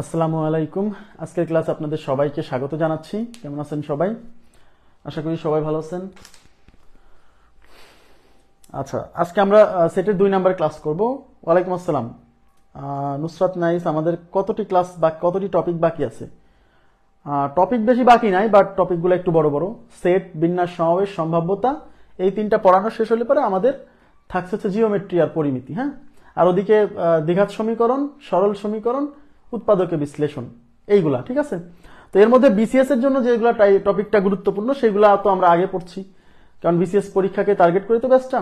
আসসালামু আলাইকুম। আজকের ক্লাসে আপনাদের সবাইকে স্বাগত জানাচ্ছি। কেমন আছেন সবাই? আশা করি সবাই ভালো আছেন। আচ্ছা, আজকে আমরা সেটের 2 নাম্বার ক্লাস করব। ওয়ালাইকুম আসসালাম নুসরাত নাইস। আমাদের কতটি ক্লাস বা কতটি টপিক বাকি আছে? টপিক বেশি বাকি নাই, বাট টপিকগুলো একটু বড় বড়। সেট, বিন্যাস, সমাবেশ, সম্ভাব্যতা, এই 3টা পড়ানো শেষ হলে পরে আমাদের থাকছে হচ্ছে জিওমেট্রি আর পরিমিতি। হ্যাঁ, আর ওদিকে দ্বিঘাত সমীকরণ, সরল সমীকরণ, উৎপাদকে বিশ্লেষণ, এইগুলা। ঠিক আছে? তো এর মধ্যে বিসিএস এর জন্য যেগুলো টপিকটা গুরুত্বপূর্ণ সেগুলো তো আমরা আগে পড়ছি, কারণ বিসিএস পরীক্ষাকে টার্গেট করে তো ব্যাচটা।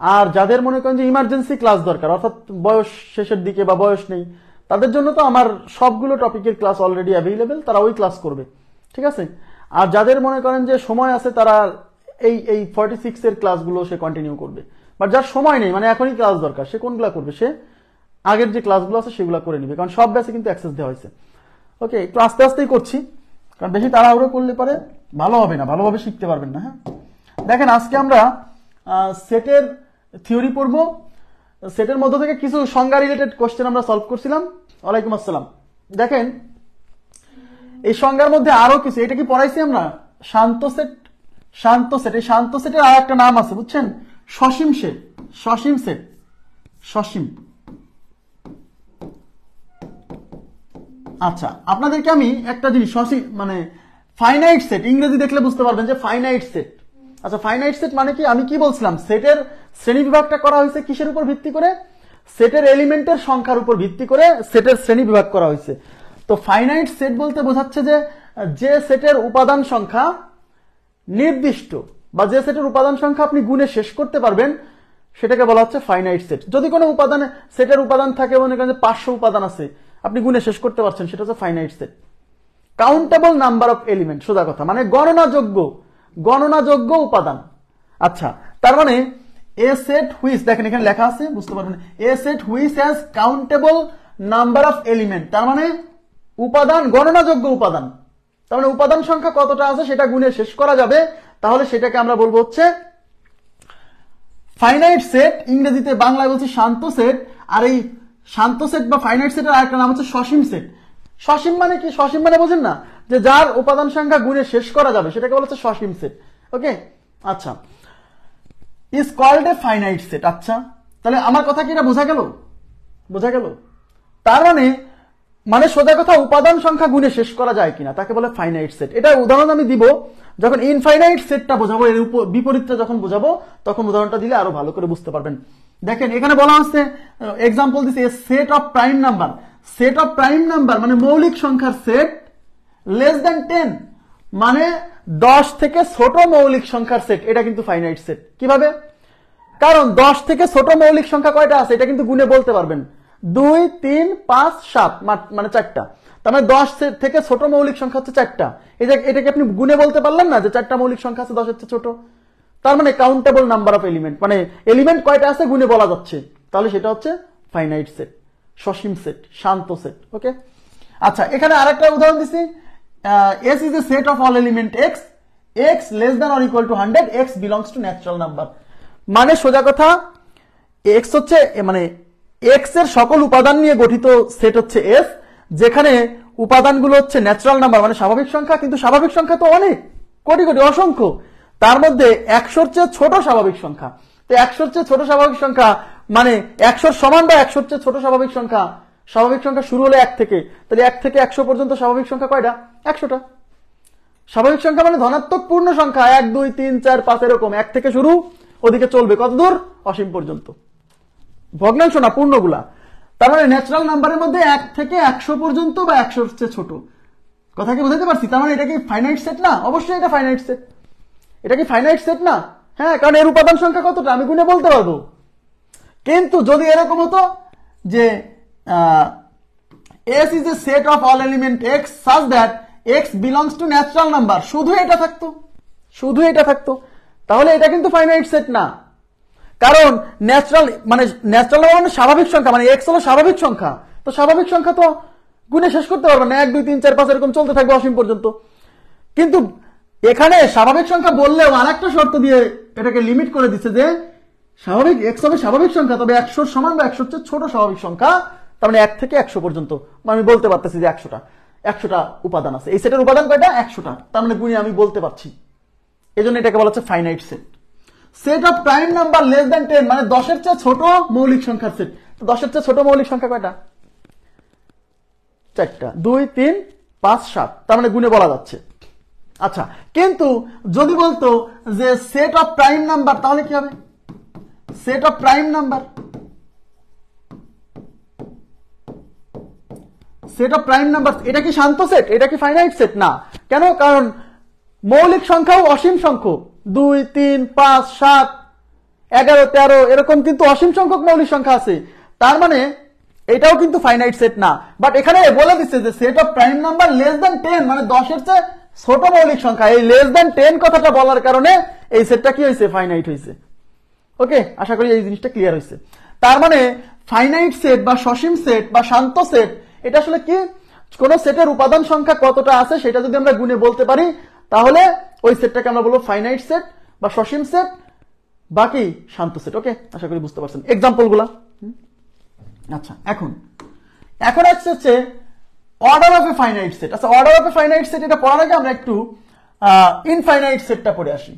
আর যাদের মনে করেন যে ইমার্জেন্সি ক্লাস দরকার, অর্থাৎ বয়স শেষের দিকে বা বয়স নেই, তাদের জন্য তো আমার সবগুলো টপিকের ক্লাস অলরেডি অ্যাভেলেবেল, তারা ওই ক্লাস করবে। ঠিক আছে? আর যাদের মনে করেন যে সময় আছে, তারা এই 46 এর ক্লাসগুলো সে কন্টিনিউ করবে। বাট যার সময় নেই, মানে এখনই ক্লাস দরকার, সে কোনগুলো করবে? সে আগের যে ক্লাসগুলো আছে সেগুলো করে নিবে, কারণ সব ব্যাচে কিন্তু অ্যাক্সেস দেওয়া হয়েছে। ওকে, একটু আস্তে আস্তেই করছি, কারণ বেশি তাড়াহুড়ো করলে পারে ভালো হবে না, ভালোভাবে শিখতে পারবেন না। হ্যাঁ, দেখেন আজকে আমরা সেটের থিওরি পড়বো। সেটের মধ্য থেকে কিছু সংজ্ঞা রিলেটেড কোশ্চেন আমরা সলভ করছিলাম। ওয়ালাইকুম আসসালাম। দেখেন এই সংজ্ঞার মধ্যে আরো কিছু, এটা কি পড়াইছি আমরা? শান্ত সেট, শান্ত সেট। এই শান্ত সেটের আর একটা নাম আছে, বুঝছেন? সসীম সেট, সসীম সেট, সসীম। আচ্ছা, আপনাদেরকে আমি একটা জিনিস, সসীম মানে ফাইনাইট সেট, ইংরেজি দেখলে বুঝতে পারবেন যে ফাইনাইট সেট। আচ্ছা, ফাইনাইট সেট মানে কি? আমি কি বলছিলাম? সেটের শ্রেণী বিভাগটা করা হয়েছে কিসের উপর ভিত্তি করে? সেটের এলিমেন্টের সংখ্যার উপর ভিত্তি করে সেটের শ্রেণী বিভাগ করা হয়েছে। তো ফাইনাইট সেট বলতে বোঝাচ্ছে যে সেটের উপাদান সংখ্যা নির্দিষ্ট, বা যে সেটের উপাদান সংখ্যা আপনি গুণে শেষ করতে পারবেন, সেটাকে বলা হচ্ছে ফাইনাইট সেট। যদি কোনো উপাদানে সেটের উপাদান থাকে, মনে করেন যে 500 উপাদান আছে, আপনি গুণে শেষ করতে পারছেন, সেটা হচ্ছে finite set. Countable number of element, সোজা কথা, মানে গণনাযোগ্য উপাদান। আচ্ছা, তার মানে এ সেট হুইচ, দেখেন এখানে লেখা আছে, বুঝতে পারবেন, a set which has countable number of element, তার মানে উপাদান, গণনাযোগ্য উপাদান। তার মানে উপাদান সংখ্যা কতটা আছে সেটা গুণে শেষ করা যাবে, তাহলে সেটাকে আমরা বলবো হচ্ছে ফাইনাইট সেট। ইংরেজিতে, বাংলায় বলছি শান্ত সেট। আর এই শান্ত সেট বা ফাইনাইট সেটের আরেকটা নাম হচ্ছে সসীম সেট। সসীম মানে কি? সসীম মানে বোঝেন না, যে যার উপাদান সংখ্যা গুণে শেষ করা যাবে, সেটাকে বলা হচ্ছে সসীম সেট। ওকে, আচ্ছা, is called a finite set. আচ্ছা, তাহলে আমার কথা কি এটা বোঝা গেল? বোঝা গেল? তার মানে সোজা কথা, উপাদান সংখ্যা গুণে শেষ করা যায় কিনা তাকে বলে ফাইনাইট সেট। এটা উদাহরণ আমি দিব যখন ইনফাইনাইট সেটটা বোঝাবো, এর বিপরীতটা যখন বোঝাবো, তখন উদাহরণটা দিলে আরো ভালো করে বুঝতে পারবেন। দেখেন এখানে বলা হচ্ছে, এক্সাম্পল দিছে, set of prime number. Set of prime number মানে মৌলিক সংখ্যার সেট, লেস দ্যান 10 মানে 10 থেকে ছোট মৌলিক সংখ্যার সেট, এটা কিন্তু ফাইনাইট সেট। কিভাবে? কারণ 10 থেকে ছোট মৌলিক সংখ্যা কয়টা আছে এটা কিন্তু গুণে বলতে পারবেন, 2, 3, 5, 7, মানে 4টা। তার মানে 10 থেকে ছোট মৌলিক সংখ্যা হচ্ছে 4টা। এটাকে আপনি গুণে বলতে পারলেন না যে 4টা মৌলিক সংখ্যা আছে 10 এর চেয়ে ছোট। তার মানে কাউন্টেবল নাম্বার অফ এলিমেন্ট, মানে এলিমেন্ট কয়টা আছে গুণে বলা যাচ্ছে, তাহলে সেটা হচ্ছে ফাইনাইট সেট, সসীম সেট, শান্ত সেট। ওকে, আচ্ছা, এখানে আরেকটা উদাহরণ দিছি, S is a set of all element x, x less than or equal to 100, x belongs to natural number. মানে সোজা কথা, এক্স হচ্ছে, মানে এক্স এর সকল উপাদান নিয়ে গঠিত সেট হচ্ছে এস, যেখানে উপাদানগুলো হচ্ছে ন্যাচারাল নাম্বার, মানে স্বাভাবিক সংখ্যা। কিন্তু স্বাভাবিক সংখ্যা তো অনেক, কোটি কোটি, অসংখ্য। তার মধ্যে 100-র চেয়ে ছোট স্বাভাবিক সংখ্যা। তো 100-র চেয়ে ছোট স্বাভাবিক সংখ্যা মানে 100-র সমান বা 100-র চেয়ে ছোট স্বাভাবিক সংখ্যা। স্বাভাবিক সংখ্যা শুরু হলে 1 থেকে, তাহলে 1 থেকে 100 পর্যন্ত স্বাভাবিক সংখ্যা কয়টা? 100টা। স্বাভাবিক সংখ্যা মানে ধনাত্মক পূর্ণ সংখ্যা, 1, 2, 3, 4, 5 এরকম, 1 থেকে শুরু, ওদিকে চলবে কত দূর? অসীম পর্যন্ত। ভগ্নাংশ না, পূর্ণগুলা। তার মানে ন্যাচারাল নাম্বারের মধ্যে 1 থেকে 100 পর্যন্ত বা 100-র চেয়ে ছোট। কথা কি বুঝতে পারছি? তার মানে এটা কি ফাইনাইট সেট না? অবশ্যই এটা ফাইনাইট সেট। এটা কি ফাইনাইট সেট না? হ্যাঁ, কারণ এর উপাদান সংখ্যা কতটা আমি গুণে বলতে পারবো। কিন্তু যদি এরকম হতো যে S is a set of all element X such that X belongs to natural number, শুধু এটা থাকতো, তাহলে এটা কিন্তু ফাইনাইট সেট না। কারণ ন্যাচারাল মানে স্বাভাবিক সংখ্যা, মানে এক্স হলো স্বাভাবিক সংখ্যা। তো স্বাভাবিক সংখ্যা তো গুণে শেষ করতে পারবে না, 1, 2, 3, 4, 5 এরকম চলতে থাকবে অসীম পর্যন্ত। কিন্তু এখানে স্বাভাবিক সংখ্যা বললেও আরেকটা শর্ত দিয়ে এটাকে লিমিট করে দিচ্ছে, যে স্বাভাবিক এক্স হবে স্বাভাবিক সংখ্যা, তবে 100-র সমান বা 100-র চেয়ে ছোট স্বাভাবিক সংখ্যা। তার মানে 1 থেকে 100 পর্যন্ত আমি বলতে পারতেছি যে 100টা উপাদান আছে। এই সেটের উপাদান কয়টা? 100টা। তার মানে গুণে আমি বলতে পারছি, এজন্য এটাকে বলা হচ্ছে finite set. Set of prime number less than 10 মানে 10-এর চেয়ে ছোট মৌলিক সংখ্যার সেট। তো 10-এর চেয়ে ছোট মৌলিক সংখ্যা কয়টা? 4টা, 2, 3, 5, 7। তার মানে গুণে বলা যাচ্ছে। আচ্ছা, কিন্তু যদি বলতো যে সেট অফ প্রাইম নাম্বার, তাহলে কি হবে? Set of prime number, set of prime number এটা কি শান্ত সেট? এটা কি ফাইনাইট সেট? না। কেন? কারণ মৌলিক সংখ্যাও অসীম সংখ্যক, 2, 3, 5, 7, 11, 13 এরকম কিন্তু অসীম সংখ্যক মৌলিক সংখ্যা আছে। তার মানে এটাও কিন্তু ফাইনাইট সেট না। বাট এখানে বলে দিচ্ছে যে set of prime number less than 10 মানে 10-এর চেয়ে ছোট মৌলিক সংখ্যা। এই লেস দ্যান 10 কথাটা বলার কারণে এই সেটটা কি হয়েছে? ফাইনাইট হয়েছে। ওকে, আশা করি এই জিনিসটা ক্লিয়ার হয়েছে। তার মানে ফাইনাইট সেট বা সসীম সেট বা শান্ত সেট এটা আসলে কি? কোন সেটের উপাদান সংখ্যা কতটা আছে সেটা যদি আমরা গুণে বলতে পারি তাহলে ওই সেটটাকে আমরা বলবো ফাইনাইট সেট বা সসীম সেট, বাকি শান্ত সেট। ওকে, আশা করি বুঝতে পারছেন এক্সাম্পল গুলা। আচ্ছা, এখন হচ্ছে order of a finite set. আচ্ছা, order of a finite set এটা পড়ার আগে আমরা একটু ইনফাইনাইট সেটটা পড়ে আসি।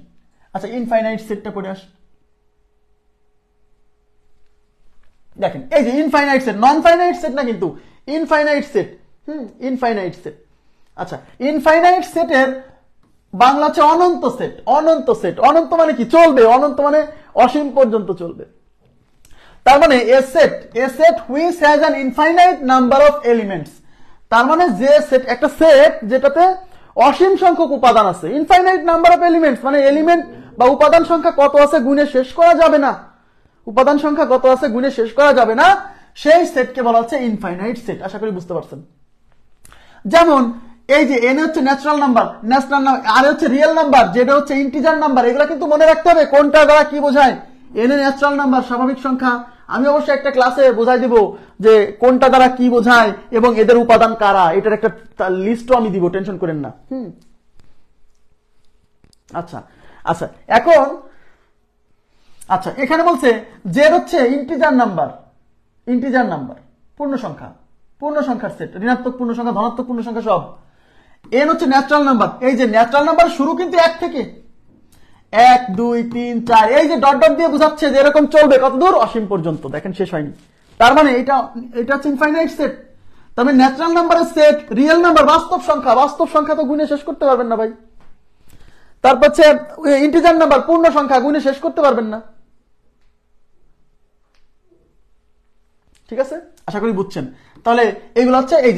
আচ্ছা, ইনফাইনাইট সেটটা পড়ে আসি। দেখেন, এই যে infinite set, non finite set না কিন্তু ইনফাইনাইট সেট। Infinite set. আচ্ছা, ইনফাইনাইট সেটের বাংলা হচ্ছে অনন্ত সেট। অনন্ত সেট, অনন্ত মানে কি? চলবে। অনন্ত মানে অসীম পর্যন্ত চলবে। তার মানে a set which has an infinite number of elements. তার মানে যে সেট, একটা সেট যেটাতে অসীম সংখ্যক উপাদান আছে। ইনফাইনাইট নাম্বার অফ এলিমেন্টস মানে এলিমেন্ট বা উপাদান সংখ্যা কত আছে গুণে শেষ করা যাবে না। উপাদান সংখ্যা কত আছে গুণে শেষ করা যাবে না, সেই সেটকে বলা হচ্ছে ইনফাইনাইট সেট। আশা করি বুঝতে পারছেন। যেমন এই যে এন হচ্ছে ন্যাচারাল নাম্বার, আর হচ্ছে রিয়েল নাম্বার, যেটা হচ্ছে ইন্টিজার নাম্বার। এগুলো কিন্তু মনে রাখতে হবে কোনটা দ্বারা কি বোঝায়। এন এ ন্যাচারাল নাম্বার, স্বাভাবিক সংখ্যা। আমি অবশ্যই একটা ক্লাসে বোঝাই দিব যে কোনটা দ্বারা কি বোঝায় এবং এদের উপাদান কারা, এটার একটা লিস্টও আমি দিব, টেনশন করেন না। আচ্ছা আচ্ছা, এখন আচ্ছা, এখানে বলছে জেড হচ্ছে ইন্টিজার নাম্বার, পূর্ণ সংখ্যার সেট, ঋণাত্মক পূর্ণ সংখ্যা, ধনাত্মক পূর্ণ সংখ্যা সব। এন হচ্ছে ন্যাচারাল নাম্বার। এই যে ন্যাচারাল নাম্বার শুরু কিন্তু 1 থেকে, 1, 2, 3, 4, এই যে ডট ডট দিয়ে বোঝাচ্ছে যে এরকম চলবে কত দূর? অসীম পর্যন্ত। দেখেন শেষ হয়নি। তার মানে এটা হচ্ছে ইনফাইনাইট সেট। তার মানে ন্যাচারাল নাম্বারের সেট, রিয়েল নাম্বার, বাস্তব সংখ্যা তো গুণে শেষ করতে পারবেন না ভাই। তারপর হচ্ছে ইন্টিজার নাম্বার, পূর্ণ সংখ্যা, গুণে শেষ করতে পারবেন না। ঠিক আছে, আশা করি বুঝছেন। তাহলে এইগুলো হচ্ছে এই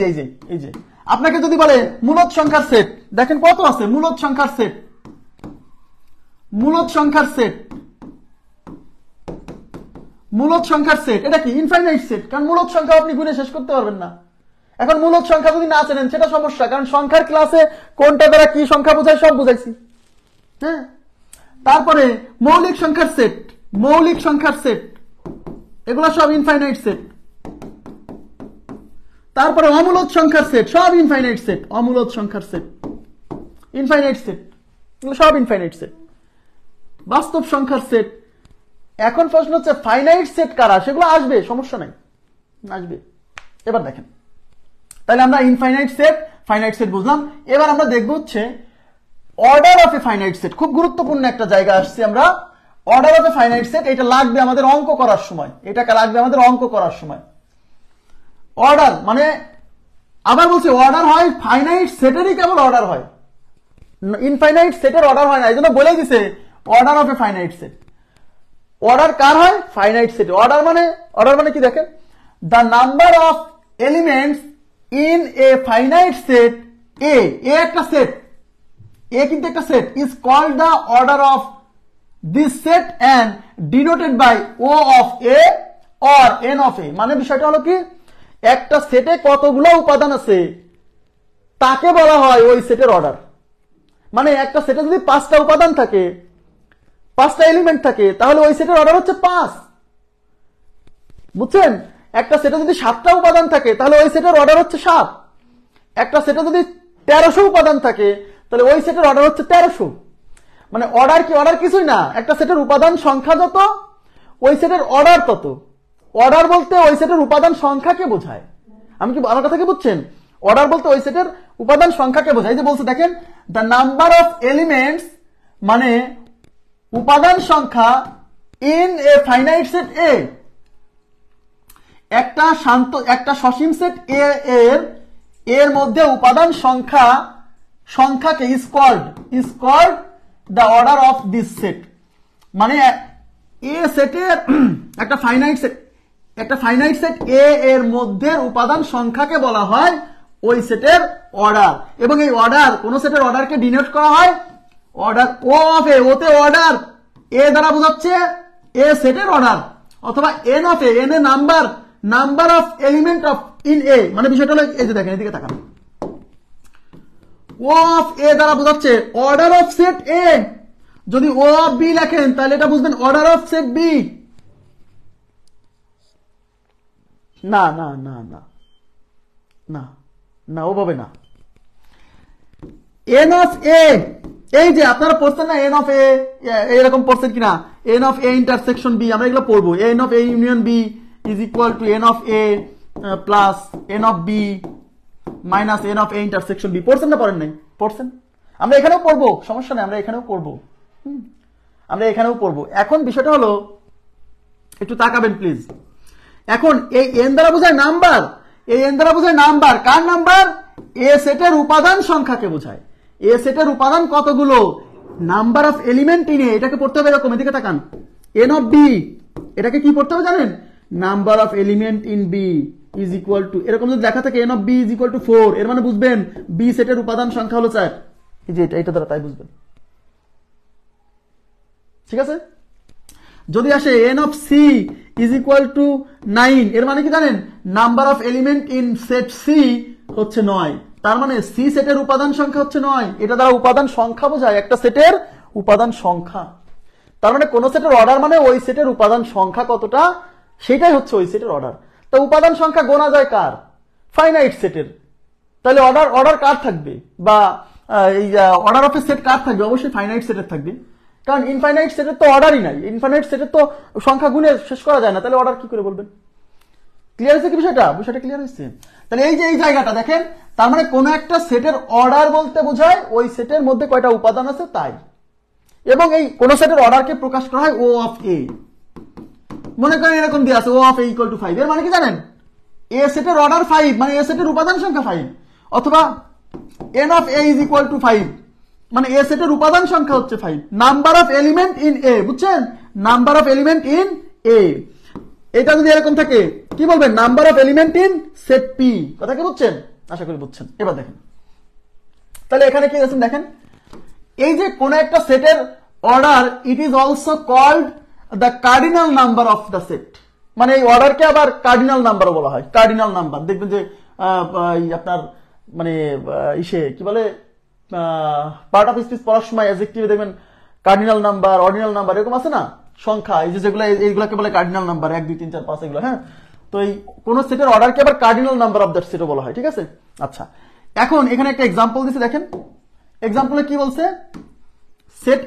যে আপনাকে যদি বলে মূলদ সংখ্যার সেট, দেখেন কত আছে মূলদ সংখ্যার সেট। মূলদ সংখ্যার সেট এটা কি? Infinite set. কারণ মূলদ সংখ্যা আপনি গুণে শেষ করতে পারবেন না। এখন মূলদ সংখ্যা যদি না চেনেন সেটা সমস্যা, কারণ সংখ্যার ক্লাসে কোনটা দ্বারা কি সংখ্যা বোঝায় সব বুঝাইছি। হ্যাঁ, তারপরে মৌলিক সংখ্যার সেট, এগুলো সব ইনফাইনাইট সেট। তারপরে অমূলদ সংখ্যার সেট, সব ইনফাইনাইট সেট। অমূলদ সংখ্যার সেট, ইনফাইনাইট সেট, এগুলো সব ইনফাইনাইট সেট। বাস্তব সংখ্যার সেট। এখন প্রশ্ন হচ্ছে ফাইনাইট সেট কারা? সেগুলো আসবে, সমস্যা নাই, আসবে। এবার দেখেন, তাহলে আমরা ইনফাইনাইট সেট, ফাইনাইট সেট বুঝলাম। এবার আমরা দেখব হচ্ছে order of a finite set. খুব গুরুত্বপূর্ণ একটা জায়গা আসছি আমরা। Order of a finite set, এটা লাগবে আমাদের অঙ্ক করার সময়। অর্ডার মানে আবার বলছে অর্ডার হয় ফাইনাইট সেটেরই, কেবল অর্ডার হয়, ইনফাইনাইট সেটের অর্ডার হয় না। এই জন্য বলে দিছে order of a finite set. Order কার হয়? Finite set. অর্ডার মানে কি দেখেন, the number of elements in a finite set এ একটা সেট, কিন্তু একটা set is called the order of this set and denoted by O of A or N of A. মানে বিষয়টা হলো কি, একটা সেটে কতগুলো উপাদান আছে তাকে বলা হয় ওই সেটের অর্ডার। মানে একটা সেটে যদি 5টা উপাদান থাকে, 5টা এলিমেন্ট থাকে, তাহলে ওই সেটের অর্ডার হচ্ছে 5। বুঝছেন? একটা সেটে যদি 7টা উপাদান থাকে তাহলে ওই সেটের অর্ডার হচ্ছে 7। একটা সেটে যদি 1300 উপাদান থাকে তাহলে ওই সেটের অর্ডার হচ্ছে 1300। মানে অর্ডার কিছুই না, একটা সেটের উপাদান সংখ্যা যত ওই সেটের অর্ডার তত। অর্ডার বলতে ওই সেটের উপাদান সংখ্যাকে বোঝায়। আমি কি আমার কথা কি বুঝছেন? অর্ডার বলতে ওই সেটের উপাদান সংখ্যাকে বোঝায়। যে বলছে দেখেন, দ্য নাম্বার অফ এলিমেন্টস মানে উপাদান সংখ্যা ইন এ ফাইনাইট সেট এ, একটা সসীম সেট এ এর মধ্যে উপাদান সংখ্যাকে is called the order of this set. মানে এ সেটের একটা ফাইনাইট সেট এ এর মধ্যে উপাদান সংখ্যাকে বলা হয় ওই সেটের অর্ডার। এবং এই অর্ডার কোন সেটের অর্ডারকে ডিনোট করা হয় অর্ডার ও অফ এ, ওতে অর্ডার এ দ্বারা বোঝাচ্ছে এ সেটের অর্ডার, অথবা N of A, N A number of element of in a. মানে বিষয়টা হলো এই যে দেখেন, এদিকে তাকান, ও অফ এ দ্বারা বোঝাচ্ছে অর্ডার অফ সেট এ। যদি ও অফ বি লেখেন তাহলে এটা বুঝবেন অর্ডার অফ সেট বি। না না না না না না, ওভাবে না। এন অফ এ, এই যে আপনারা পড়ছেন না এন অফ এ, এরকম পড়ছেন কিনা, N of A intersection B, আমরা এগুলো পড়বো। N of A union B is equal to N of A plus N of B minus N of A intersection B. পড়ছেন না পড়েন নাই? পড়ছেন। আমরা এখানেও পড়বো, সমস্যা নেই, আমরা এখানেও পড়বো। এখন বিষয়টা হলো, একটু তাকাবেন প্লিজ। এখন এই এন দ্বারা বোঝায় নাম্বার, কার নাম্বার? এ সেটের উপাদান সংখ্যাকে বোঝায়। এ সেটের উপাদান কতগুলো, নাম্বার অফ এলিমেন্ট ইন এ, এটাকে পড়তে হবে এরকম, এদিকে তাকান। এন অফ বি, এটাকে কি পড়তে হবে জানেন? Number of element in B is equal to, এরকম যদি লেখা থাকে N of B is equal to 4, এর মানে বুঝবেন বি সেটের উপাদান সংখ্যা হলো 4। এই যে এটা দ্বারা তাই বুঝবেন, ঠিক আছে? যদি আসে N of C is equal to 9, এর মানে কি জানেন? Number of element in set C হচ্ছে 9, তার মানে সি সেটের উপাদান সংখ্যা হচ্ছে 9। এটা দ্বারা উপাদান সংখ্যা বোঝায়, একটা সেটের উপাদান সংখ্যা। তার মানে কোন সেটের অর্ডার মানে ওই সেটের উপাদান সংখ্যা কতটা, সেটাই হচ্ছে ওই সেটের অর্ডার। তা উপাদান সংখ্যা গোনা যায় কার? ফাইনাইট সেটের। তাহলে অর্ডার কার থাকবে, বা এই অর্ডার অফ এ সেট কার থাকবে? অবশ্যই ফাইনাইট সেটের থাকবে, কারণ ইনফাইনাইট সেটের তো অর্ডারই নাই। ইনফাইনাইট সেটের তো সংখ্যা গুণে শেষ করা যায় না, তাহলে অর্ডার কি করে বলবেন? ক্লিয়ার হয়েছে কি বিষয়টা ক্লিয়ার হয়েছে? তাহলে এই যে এই জায়গাটা দেখেন, তার মানে কোন একটা সেটের অর্ডার বলতে বোঝায় ওই সেটের মধ্যে কয়টা উপাদান আছে তাই। এবং এই কোন সেটের অর্ডারকে প্রকাশ করা হয় ও অফ এ। মনে করেন এরকম দিয়ে আছে ও অফ এ ইকুয়াল টু 5, এর মানে কি জানেন? এ সেটের অর্ডার 5, মানে এ সেটের উপাদান সংখ্যা 5, অথবা N of A is equal to 5, মানে এ সেটের উপাদান সংখ্যা হচ্ছে 5। Number of element in A, বুঝছেন? Number of element in A, এটা যদি এরকম থাকে কি বলবেন? Number of element in set P. কথা কি বুঝছেন? আশা করি বুঝছেন। এবার দেখেন, তাহলে এখানে কি আছে দেখেন, এই যে কোন একটা সেটের order, it is also called the cardinal number of the set. মানে এই অর্ডারকে আবার কার্ডিনাল নাম্বারও বলা হয়। কার্ডিনাল নাম্বার দেখবেন যে আপনার মানে ইসে কি বলে, পার্ট অফ স্পিচ পড়ার সময় অ্যাডজেক্টিভে দেখবেন কার্ডিনাল নাম্বার, অর্ডিনাল নাম্বার এরকম আছে না সংখ্যা, এই যে যেগুলো এইগুলোকে বলে কার্ডিনাল নাম্বার, 1 2 3 4 5 এগুলো। হ্যাঁ, তো এই কোন সেটের অর্ডারকে আবার কার্ডিনাল নাম্বার অফ দ্যাট সেটও বলা হয়, ঠিক আছে? আচ্ছা, এখন এখানে একটা এক্সাম্পল দিয়েছে, দেখেন এক্সাম্পলে কি বলছে? সেট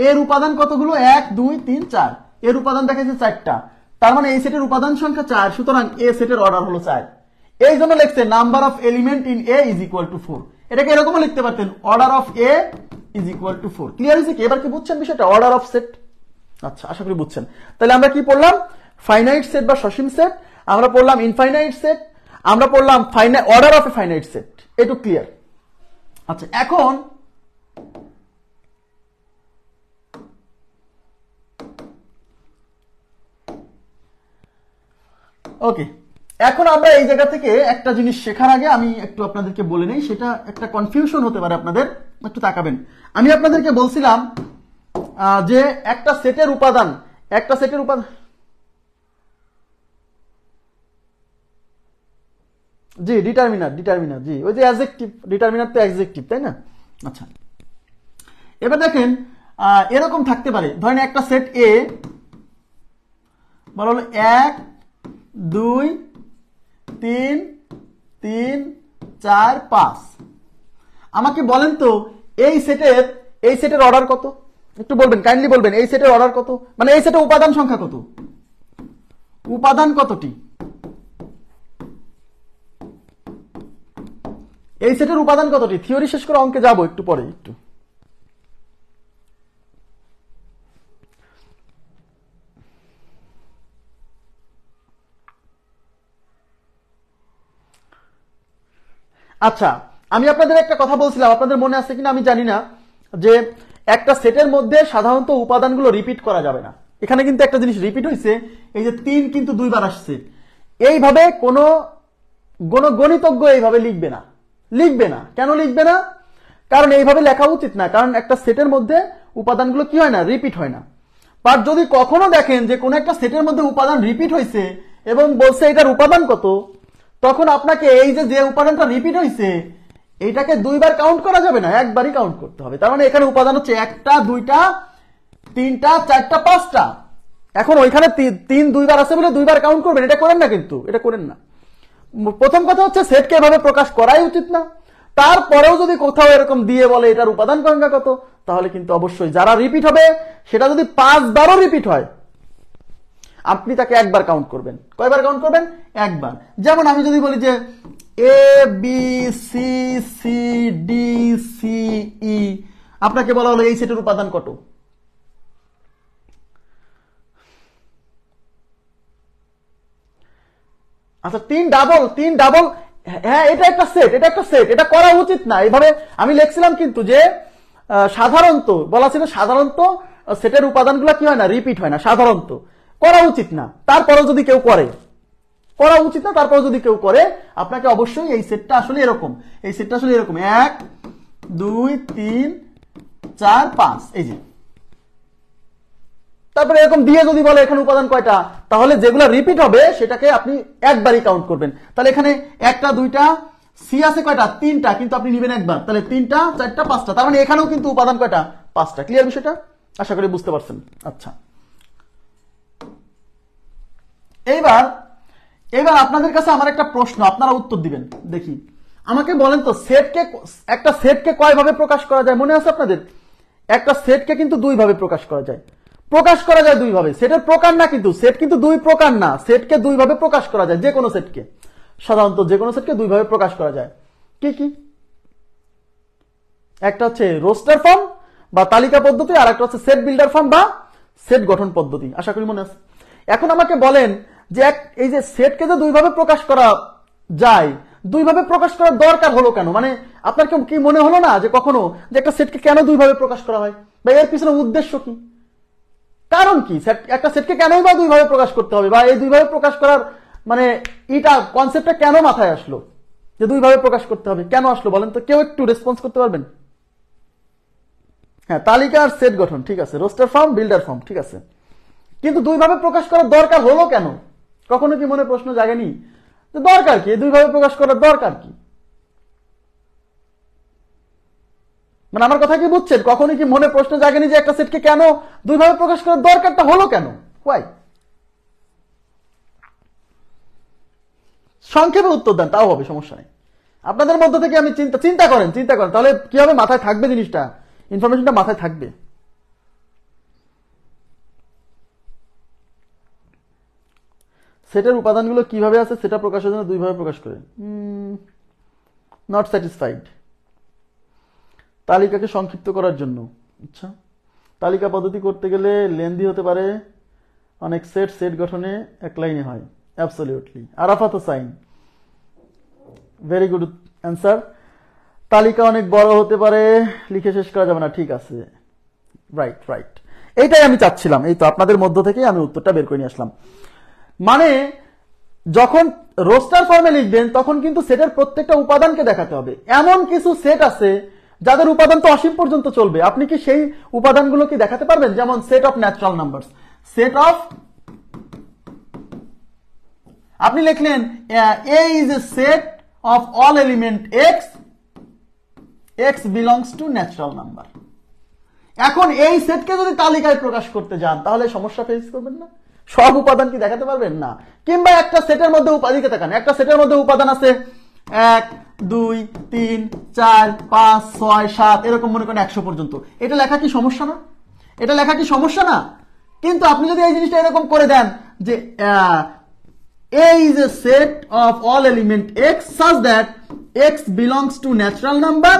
এর উপাদান কতগুলো? 1 2 3 4, এর উপাদান দেখাচ্ছে 4টা, তার মানে এই সেটের উপাদান সংখ্যা 4, সুতরাং এ সেটের অর্ডার হলো 4। এই জন্য লিখছে number of element in A is equal to 4। এটাকে এরকমও লিখতে পারতেন, order of A is equal to 4। Clear হয়েছে কি? এবার কি বুঝছেন বিষয়টা, অর্ডার অফ সেট? আচ্ছা, আশা করি বুঝছেন। তাহলে আমরা কি পড়লাম? ফাইনাইট সেট বা সসীম সেট, আমরা পড়লাম ইনফাইনাইট সেট, আমরা পড়লাম order of a finite set. এটুকু ক্লিয়ার? আচ্ছা, এখন ওকে, এখন আমরা এই জায়গা থেকে একটা জিনিস শেখার আগে আমি একটু আপনাদেরকে বলে নেই, সেটা একটা কনফিউশন হতে পারে আপনাদের, একটু তাকাবেন। আমি আপনাদেরকে বলছিলাম যে একটা সেটের উপাদান জি ডিটারমিনার, জি ওই যে অ্যাডজেক্টিভ, ডিটারমিনার তো অ্যাডজেক্টিভ, তাই না? আচ্ছা, এবার দেখেন এরকম থাকতে পারে, ধরেন একটা সেট এ, বলা হলো 1 2 3 3 4 5। আমাকে বলেন তো এই সেটের অর্ডার কত? একটু বলবেন, কাইন্ডলি বলবেন এই সেটের অর্ডার কত, মানে এই সেটের উপাদান সংখ্যা কত? উপাদান কতটি? এই সেটের উপাদান কতটি? থিওরি শেষ করে অঙ্কে যাবো একটু পরে। একটু আচ্ছা, আমি আপনাদের একটা কথা বলছিলাম, আপনাদের মনে আছে কিনা আমি জানি না, যে একটা সেটের মধ্যে সাধারণত উপাদানগুলো রিপিট করা যাবে না। এখানে কিন্তু একটা জিনিস রিপিট হয়েছে, এই যে 3 কিন্তু 2 বার আসছে। এইভাবে কোনো গণিতজ্ঞ এইভাবে লিখবে না, লিখবে না। কেন লিখবে না? কারণ এইভাবে লেখা উচিত না, কারণ একটা সেটের মধ্যে উপাদানগুলো কি হয় না, রিপিট হয় না। বাট যদি কখনো দেখেন যে কোন একটা সেটের মধ্যে উপাদান রিপিট হয়েছে এবং বলছে এটার উপাদান কত, তখন আপনাকে এই যে উপাদানটা রিপিট হয়েছে এইটাকে 2 বার কাউন্ট করা যাবে না, একবারই কাউন্ট করতে হবে। তার মানে এখানে উপাদান হচ্ছে 1টা 2টা 3টা 4টা 5টা। এখন ওইখানে 3 2 বার আছে বলে 2 বার কাউন্ট করবেন, এটা করেন না, কিন্তু এটা করেন না। প্রথম কথা হচ্ছে সেটকে এভাবে প্রকাশ করাই উচিত না। তারপরেও যদি কোথাও এরকম দিয়ে বলে এটার উপাদান সংখ্যা কত, তাহলে কিন্তু অবশ্যই যারা রিপিট হবে সেটা যদি 5 বারও রিপিট হয় আপনি তাকে একবার কাউন্ট করবেন। কয়বার কাউন্ট করবেন? একবার। যেমন আমি যদি বলি যে A B C C D C E, আপনাকে বলা হলো এই সেটের উপাদান কত? আচ্ছা 3 ডাবল, হ্যাঁ এটা একটা সেট, এটা একটা সেট, এটা করা উচিত না। এইভাবে আমি লিখছিলাম কিন্তু যে সাধারণত বলা ছিল, সাধারণত সেটের উপাদানগুলো কি হয় না, রিপিট হয় না, সাধারণত করা উচিত না। তারপরেও যদি কেউ করে, করা উচিত না, তারপরে যদি কেউ করে আপনাকে অবশ্যই এই সেটটা আসলে এরকম, এই সেটটা আসলে এরকম 1 2 3 4 5, এই যে তারপরে এরকম দিয়ে যদি বলে এখানে উপাদান কয়টা, তাহলে যেগুলো রিপিট হবে সেটাকে আপনি একবারই কাউন্ট করবেন। তাহলে এখানে 1টা 2টা, সি আছে কয়টা? 3টা, কিন্তু আপনি নেবেন একবার। তাহলে 3টা 4টা 5টা, তার মানে এখানেও কিন্তু উপাদান কয়টা? 5টা। ক্লিয়ার বিষয়টা? আশা করি বুঝতে পারছেন। আচ্ছা, এইবার আপনাদের কাছে আমার একটা প্রশ্ন, আপনারা উত্তর দিবেন দেখি। আমাকে বলেন তো একটা সেটকে কয়ভাবে প্রকাশ করা যায়? মনে আছে আপনাদের? একটা সেটকে কিন্তু 2 ভাবে প্রকাশ করা যায়। প্রকাশ করা যায় 2 ভাবে। সেটের প্রকার না, কিন্তু সেট কিন্তু 2 প্রকার না, সেটকে 2 ভাবে প্রকাশ করা যায়। যে কোনো সেটকে, সাধারণত যে কোনো সেটকে 2 ভাবে প্রকাশ করা যায়। কি কি? একটা হচ্ছে রোস্টার ফর্ম বা তালিকা পদ্ধতি, আর একটা হচ্ছে সেট বিল্ডার ফর্ম বা সেট গঠন পদ্ধতি। আশা করি মনে আছে। এখন আমাকে বলেন যে এই যে সেটকে যে 2 ভাবে প্রকাশ করা যায়, 2 ভাবে প্রকাশ করার দরকার হলো কেন? মানে আপনার কি মনে হলো না যে কখনো যে একটা সেটকে কেন 2 ভাবে প্রকাশ করা হয়, বা এর পিছনে উদ্দেশ্য কি, কারণ কি? একটা সেটকে কেনই বা 2 ভাবে প্রকাশ করতে হবে, বা এই 2 ভাবে প্রকাশ করার মানে এটা কনসেপ্টটা কেন মাথায় আসলো যে 2 ভাবে প্রকাশ করতে হবে? কেন আসলো বলেন তো? কেউ একটু রেসপন্স করতে পারবেন? হ্যাঁ, তালিকা আর সেট গঠন, ঠিক আছে, রোস্টার ফর্ম বিল্ডার ফর্ম, ঠিক আছে, কিন্তু 2 ভাবে প্রকাশ করার দরকার হলো কেন? কখনো কি মনে প্রশ্ন জাগেনি যে দরকার কি, 2 ভাবে প্রকাশ করার দরকার কি? মানে আমার কথা কি বুঝছেন? কখনো কি মনে প্রশ্ন জাগেনি যে একটা সেটকে কেন 2 ভাবে প্রকাশ করার দরকারটা হলো কেন? হোয়াই? সংক্ষেপে উত্তর দেন, তাও হবে, সমস্যা নেই। আপনাদের মধ্য থেকে আমি চিন্তা করেন, তাহলে কি হবে, মাথায় থাকবে জিনিসটা, ইনফরমেশনটা মাথায় থাকবে। সেটের উপাদানগুলো কিভাবে আছে সেটা প্রকাশের জন্য 2 ভাবে প্রকাশ করে। Not satisfied. তালিকাকে সংক্ষিপ্ত করার জন্য। আচ্ছা, তালিকা পদ্ধতি করতে গেলে লেন্দি হতে পারে, অনেক সেট গঠনে এক লাইনে হয়। Absolutely. Arafat Hossain, very good answer. তালিকা অনেক বড় হতে পারে, লিখে শেষ করা যাবে না, ঠিক আছে, রাইট। এইটাই আমি চাচ্ছিলাম, এই তো আপনাদের মধ্য থেকে আমি উত্তরটা বের করে নিয়ে আসলাম। মানে যখন রোস্টার ফর্মে লিখবেন তখন কিন্তু সেটের প্রত্যেকটা উপাদানকে দেখাতে হবে। এমন কিছু সেট আছে যাদের উপাদান তো অসীম পর্যন্ত চলবে, আপনি কি সেই উপাদানগুলো কি দেখাতে পারবেন? যেমন set of natural numbers, set of, আপনি লিখলেন A is a set of all element X belongs to natural number. এখন এই সেটকে যদি তালিকায় প্রকাশ করতে যান তাহলে সমস্যা ফেস করবেন না? সব উপাদান কি দেখাতে পারবেন না? কিংবা একটা সেটের মধ্যে উপাদানকে দেখান, একটা সেটের মধ্যে উপাদান আছে 1 2 3 4 5 6 7, এরকম মনে করেন 100 পর্যন্ত। এটা লেখা কি সমস্যা না? এটা লেখা কি সমস্যা না? কিন্তু আপনি যদি এই জিনিসটা এরকম করে দেন যে A is a set of all element x such that x belongs to natural number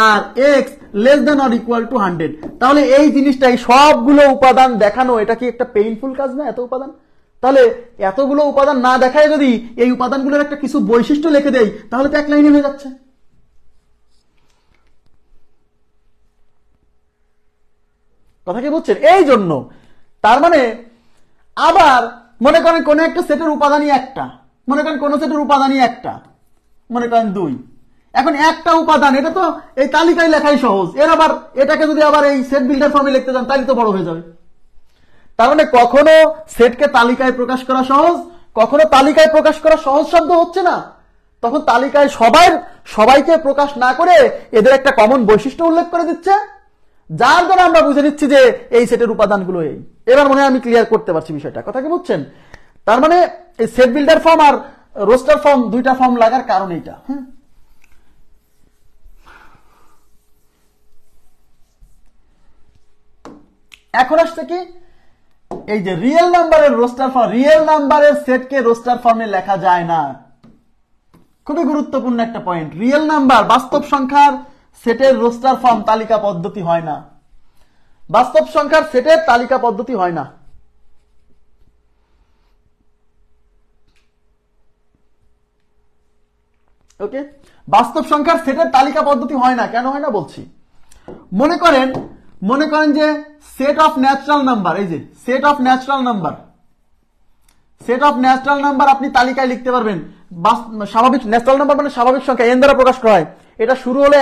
R x less than or equal to 100। তাহলে এই জিনিসটাই সবগুলো উপাদান দেখানো, এটা কি একটা পেইনফুল কাজ না? এত উপাদান, তাহলে এতগুলো উপাদান না দেখায় যদি এই উপাদানগুলোর একটা কিছু বৈশিষ্ট্য লিখে দেই তাহলে তো এক লাইনে হয়ে যাচ্ছে। কথা কি বুঝছেন? এই জন্য তার মানে আবার মনে করেন কোন একটা সেটের উপাদানই একটা, মনে করেন কোন সেটের উপাদানই একটা, মনে করেন 2, এখন একটা উপাদান, এটা তো এই তালিকায় লেখাই সহজ, এর আবার এটাকে যদি আবার এই সেট বিল্ডার ফর্মে লিখতে যান তাহলে তো বড় হয়ে যাবে। তার মানে কখনো সেটকে তালিকায় প্রকাশ করা সহজ, কখনো তালিকায় প্রকাশ করা সহজ শব্দ হচ্ছে না, তখন তালিকায় সবাইকে প্রকাশ না করে এদের একটা কমন বৈশিষ্ট্য উল্লেখ করে দিচ্ছে, যার দ্বারা আমরা বুঝে নিচ্ছি যে এই সেটের উপাদানগুলো এই। এবার মনে হয় আমি ক্লিয়ার করতে পারছি বিষয়টা, কথা কি বুঝছেন? তার মানে এই সেট বিল্ডার ফর্ম আর রোস্টার ফর্ম দুইটা ফর্ম লাগার কারণ এইটা। এখন আসছে কি, এই যে রিয়েল নাম্বারের রোস্টার ফর্ম, রিয়েল নাম্বারের সেটকে রোস্টার ফর্মে লেখা যায় না। খুবই গুরুত্বপূর্ণ একটা পয়েন্ট, রিয়েল নাম্বার বাস্তব সংখ্যার সেটের রোস্টার ফর্ম তালিকা পদ্ধতি হয় না, বাস্তব সংখ্যার সেটের তালিকা পদ্ধতি হয় না। ওকে, বাস্তব সংখ্যার সেটের তালিকা পদ্ধতি হয় না। কেন হয় না বলছি, মনে করেন যে সেট অফ ন্যাচারাল নাম্বার, এই যে set of natural number, set of natural number আপনি তালিকায় লিখতে পারবেন। স্বাভাবিক ন্যাচারাল নাম্বার মানে স্বাভাবিক সংখ্যা, এন দ্বারা প্রকাশ করা হয়। এটা শুরু হলে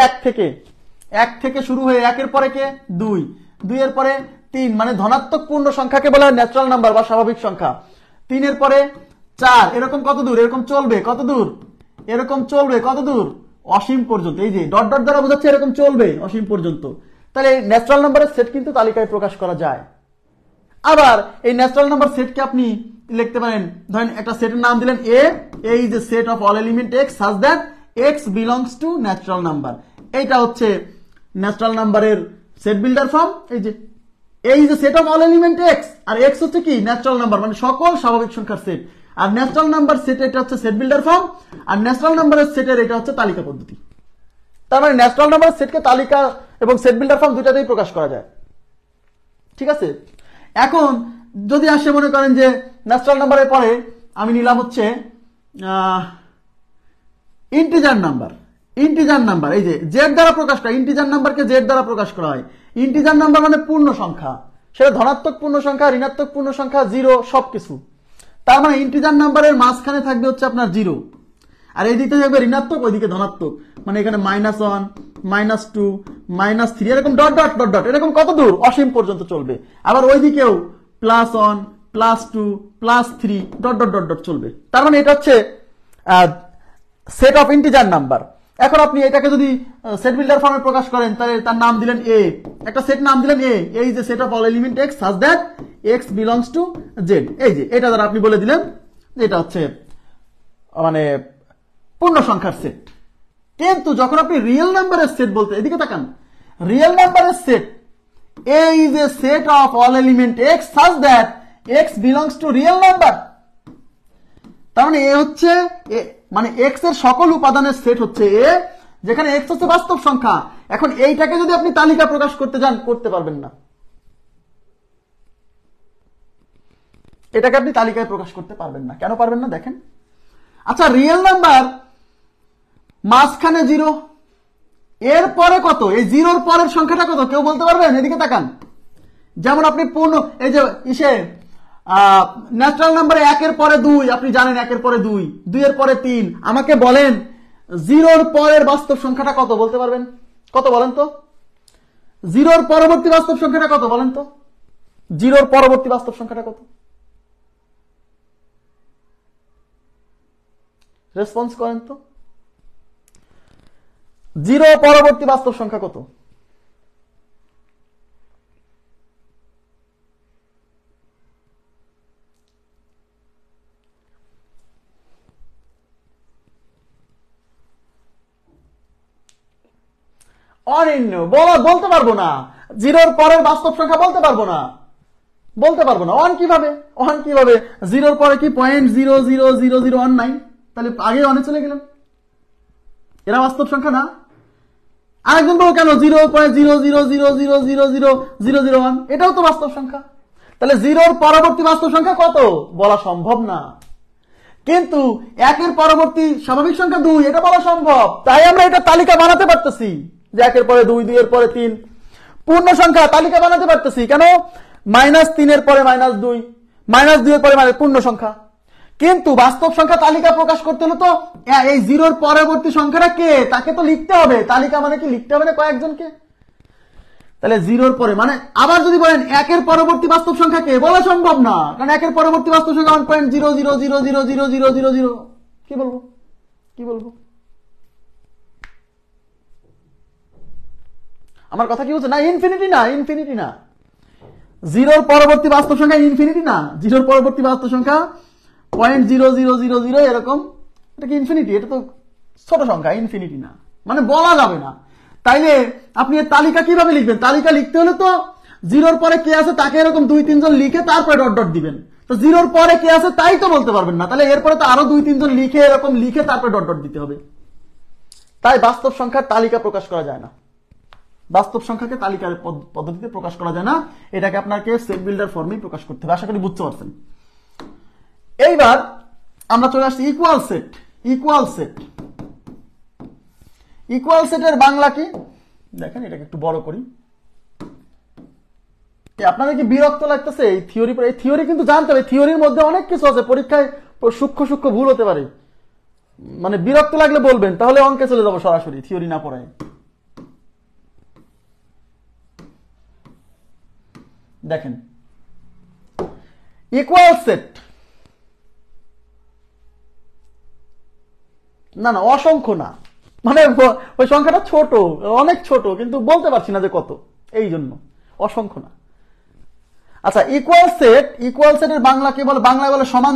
এক থেকে শুরু হয়ে একের পরে কে 2, 2 এর পরে 3, মানে ধনাত্মক পূর্ণ সংখ্যাকে বলা হয় ন্যাচারাল নাম্বার বা স্বাভাবিক সংখ্যা। 3 এর পরে 4, এরকম কত দূর, এরকম চলবে কত দূর, এরকম চলবে কত দূর, অসীম পর্যন্ত। এই যে ডট ডট দ্বারা বোঝাচ্ছে এরকম চলবে অসীম পর্যন্ত। তাহলে ন্যাচারাল নাম্বারের সেট কিন্তু তালিকায় প্রকাশ করা যায়। আবার এই ন্যাচারাল নাম্বার সেটকে আপনি লিখতে পারেন, ধরেন একটা সেটের নাম দিলেন A, is a set of all element X such that X belongs to natural number. এইটা হচ্ছে ন্যাচারাল নাম্বারের সেট বিল্ডার ফর্ম। এই যে is a set of all element X, আর এক্স হচ্ছে কি ন্যাচারাল নাম্বার মানে সকল স্বাভাবিক সংখ্যার সেট, আর ন্যাচারাল নাম্বার সেট এটা হচ্ছে সেট বিল্ডার ফর্ম, আর ন্যাচারাল নাম্বারের সেটের এটা হচ্ছে তালিকা পদ্ধতি। তার মানে ন্যাচারাল নাম্বারের সেটকে তালিকা এবং সেট বিল্ডার ফর্ম দুটাতেই প্রকাশ করা যায়। ঠিক আছে, এখন যদি আসে মনে করেন যে ন্যাচারাল নাম্বারের পরে আমি নিলাম হচ্ছে ইন্টিজার নাম্বার। ইন্টিজার নাম্বার এই যে জেড দ্বারা প্রকাশ করা, ইন্টিজার নাম্বারকে জেড দ্বারা প্রকাশ করা হয়। ইন্টিজার নাম্বার মানে পূর্ণ সংখ্যা, সেটা ধনাত্মক পূর্ণ সংখ্যা, ঋণাত্মক পূর্ণ সংখ্যা, জিরো সবকিছু। তার মানে ইন্টিজার নাম্বারের মাঝখানে থাকবে হচ্ছে আপনার 0, আর এই দিকে থাকবে ঋণাত্মক, ওইদিকে ধনাত্মক, মানে এখানে -1, -2, -3 এরকম ডট ডট ডট ডট এরকম কত দূর, অসীম পর্যন্ত চলবে। আবার ওইদিকেও +1, +2, +3 ডট ডট ডট ডট চলবে। তার মানে এটা হচ্ছে সেট অফ ইন্টিজার নাম্বার। এখন আপনি এটাকে যদি সেট বিল্ডার ফর্মে প্রকাশ করেন তাহলে তার নাম দিলেন এ, একটা সেট নাম দিলেন এ, এই যে set of all element X such that X belongs to Z. এই যে এটা দ্বারা আপনি বলে দিলেন এটা হচ্ছে মানে পূর্ণ সংখ্যার সেট। কিন্তু যখন আপনি রিয়েল নাম্বারের সেট বলতে, এদিকে তাকান, রিয়েল নাম্বারের set A is a set of all element X such that X belongs two real number. তার মানে এ হচ্ছে মানে এক্স এর সকল উপাদানের সেট হচ্ছে এ, যেখানে এক্স হচ্ছে বাস্তব সংখ্যা। এখন এইটাকে যদি আপনি তালিকা প্রকাশ করতে যান করতে পারবেন না, এটাকে আপনি তালিকায় প্রকাশ করতে পারবেন না। কেন পারবেন না দেখেন। আচ্ছা, রিয়েল নাম্বার মাঝখানে 0, এর পরে কত, এই 0-র পরের সংখ্যাটা কত কেউ বলতে পারবেন? এদিকে তাকান, যেমন আপনি পূর্ণ এই যে ইসে ন্যাচারাল নাম্বারে 1-এর পরে 2, আপনি জানেন 1-এর পরে 2, 2-এর পরে 3, আমাকে বলেন 0-র পরের বাস্তব সংখ্যাটা কত বলতে পারবেন? কত বলেন তো? 0-র পরবর্তী বাস্তব সংখ্যাটা কত বলেন তো? 0-র পরবর্তী বাস্তব সংখ্যাটা কত? রেসপন্স করেন তো। 0 পরবর্তী বাস্তব সংখ্যা কত? অনির্ণয়, বলতে পারবো না। 0-র পরের বাস্তব সংখ্যা বলতে পারবো না। বলতে পারবো না। ওয়ান কিভাবে জিরোর পরে কি 0.00001 নাই, তাহলে আগে অনে চলে গেলাম। এরা বাস্তব সংখ্যা না। আরেকজন বলবো কেন 0.000000001, এটাও তো বাস্তব সংখ্যা। তাহলে জিরোর পরবর্তী বাস্তব সংখ্যা কত বলা সম্ভব না, কিন্তু একের পরবর্তী স্বাভাবিক সংখ্যা 2, এটা বলা সম্ভব। তাই আমরা এটা তালিকা বানাতে পারতেছি যে একের পরে 2, 2 এর পরে 3। পূর্ণ সংখ্যা তালিকা বানাতে পারতেছি কেন, -3 এর পরে -2, -2 এর পরে পূর্ণ সংখ্যা। কিন্তু বাস্তব সংখ্যা তালিকা প্রকাশ করতে হলে তো এই জিরোর পরবর্তী সংখ্যাটা কে তাকে তো লিখতে হবে। তালিকা মানে কি লিখতে হবে না কয়েকজনকে। তাহলে জিরোর পরে মানে আবার যদি বলেন একের পরবর্তী বাস্তব সংখ্যা কে, বলা সম্ভব না, কারণ একের পরবর্তী বাস্তব সংখ্যা 1.000000000। কি বলবো আমার কথা কি বলছে না? ইনফিনিটি না। জিরোর পরবর্তী বাস্তব সংখ্যা ইনফিনিটি না, জিরোর পরবর্তী বাস্তব সংখ্যা 0.0000 এরকম। এটা কি ইনফিনিটি? এটা তো ছোট সংখ্যা, ইনফিনিটি না, মানে বলা যাবে না। তাইলে আপনি এর তালিকা কিভাবে লিখবেন? তালিকা লিখতে হলে তো জিরোর পরে কে আছে তাকে এরকম 2-3 জন লিখে তারপরে ডট ডট দিবেন। তো জিরোর পরে কে আছে তাই তো বলতে পারবেন না, তাহলে এরপরে তো আরো 2-3 জন লিখে এরকম লিখে তারপরে ডট ডট দিতে হবে। তাই বাস্তব সংখ্যার তালিকা প্রকাশ করা যায় না, বাস্তব সংখ্যাকে তালিকার পদ্ধতিতে প্রকাশ করা যায় না, এটাকে আপনাকে সেট বিল্ডার ফর্মেই প্রকাশ করতে হবে। আশা করি বুঝতে পারছেন। এইবার আমরা চলে আসছি ইকুয়াল সেটের বাংলা কি দেখেন, এটাকে একটু বড় করি। আপনাদের কি বিরক্ত লাগতেছে এই থিওরি? এই থিওরি কিন্তু জানতে হবে, থিওরির মধ্যে অনেক কিছু আছে, পরীক্ষায় সূক্ষ্ম ভুল হতে পারে। মানে বিরক্ত লাগলে বলবেন, তাহলে অঙ্কে চলে যাবো সরাসরি, থিওরি না পড়ায়। দেখেন ইকুয়াল সেট, না অসংখ্য না, মানে ওই সংখ্যাটা ছোট, অনেক ছোট, কিন্তু বলতে পারছি না যে কত, এই জন্য অসংখ্য না। আচ্ছা, ইকুয়াল সেটের বাংলা কি বলে? বাংলায় বলে সমান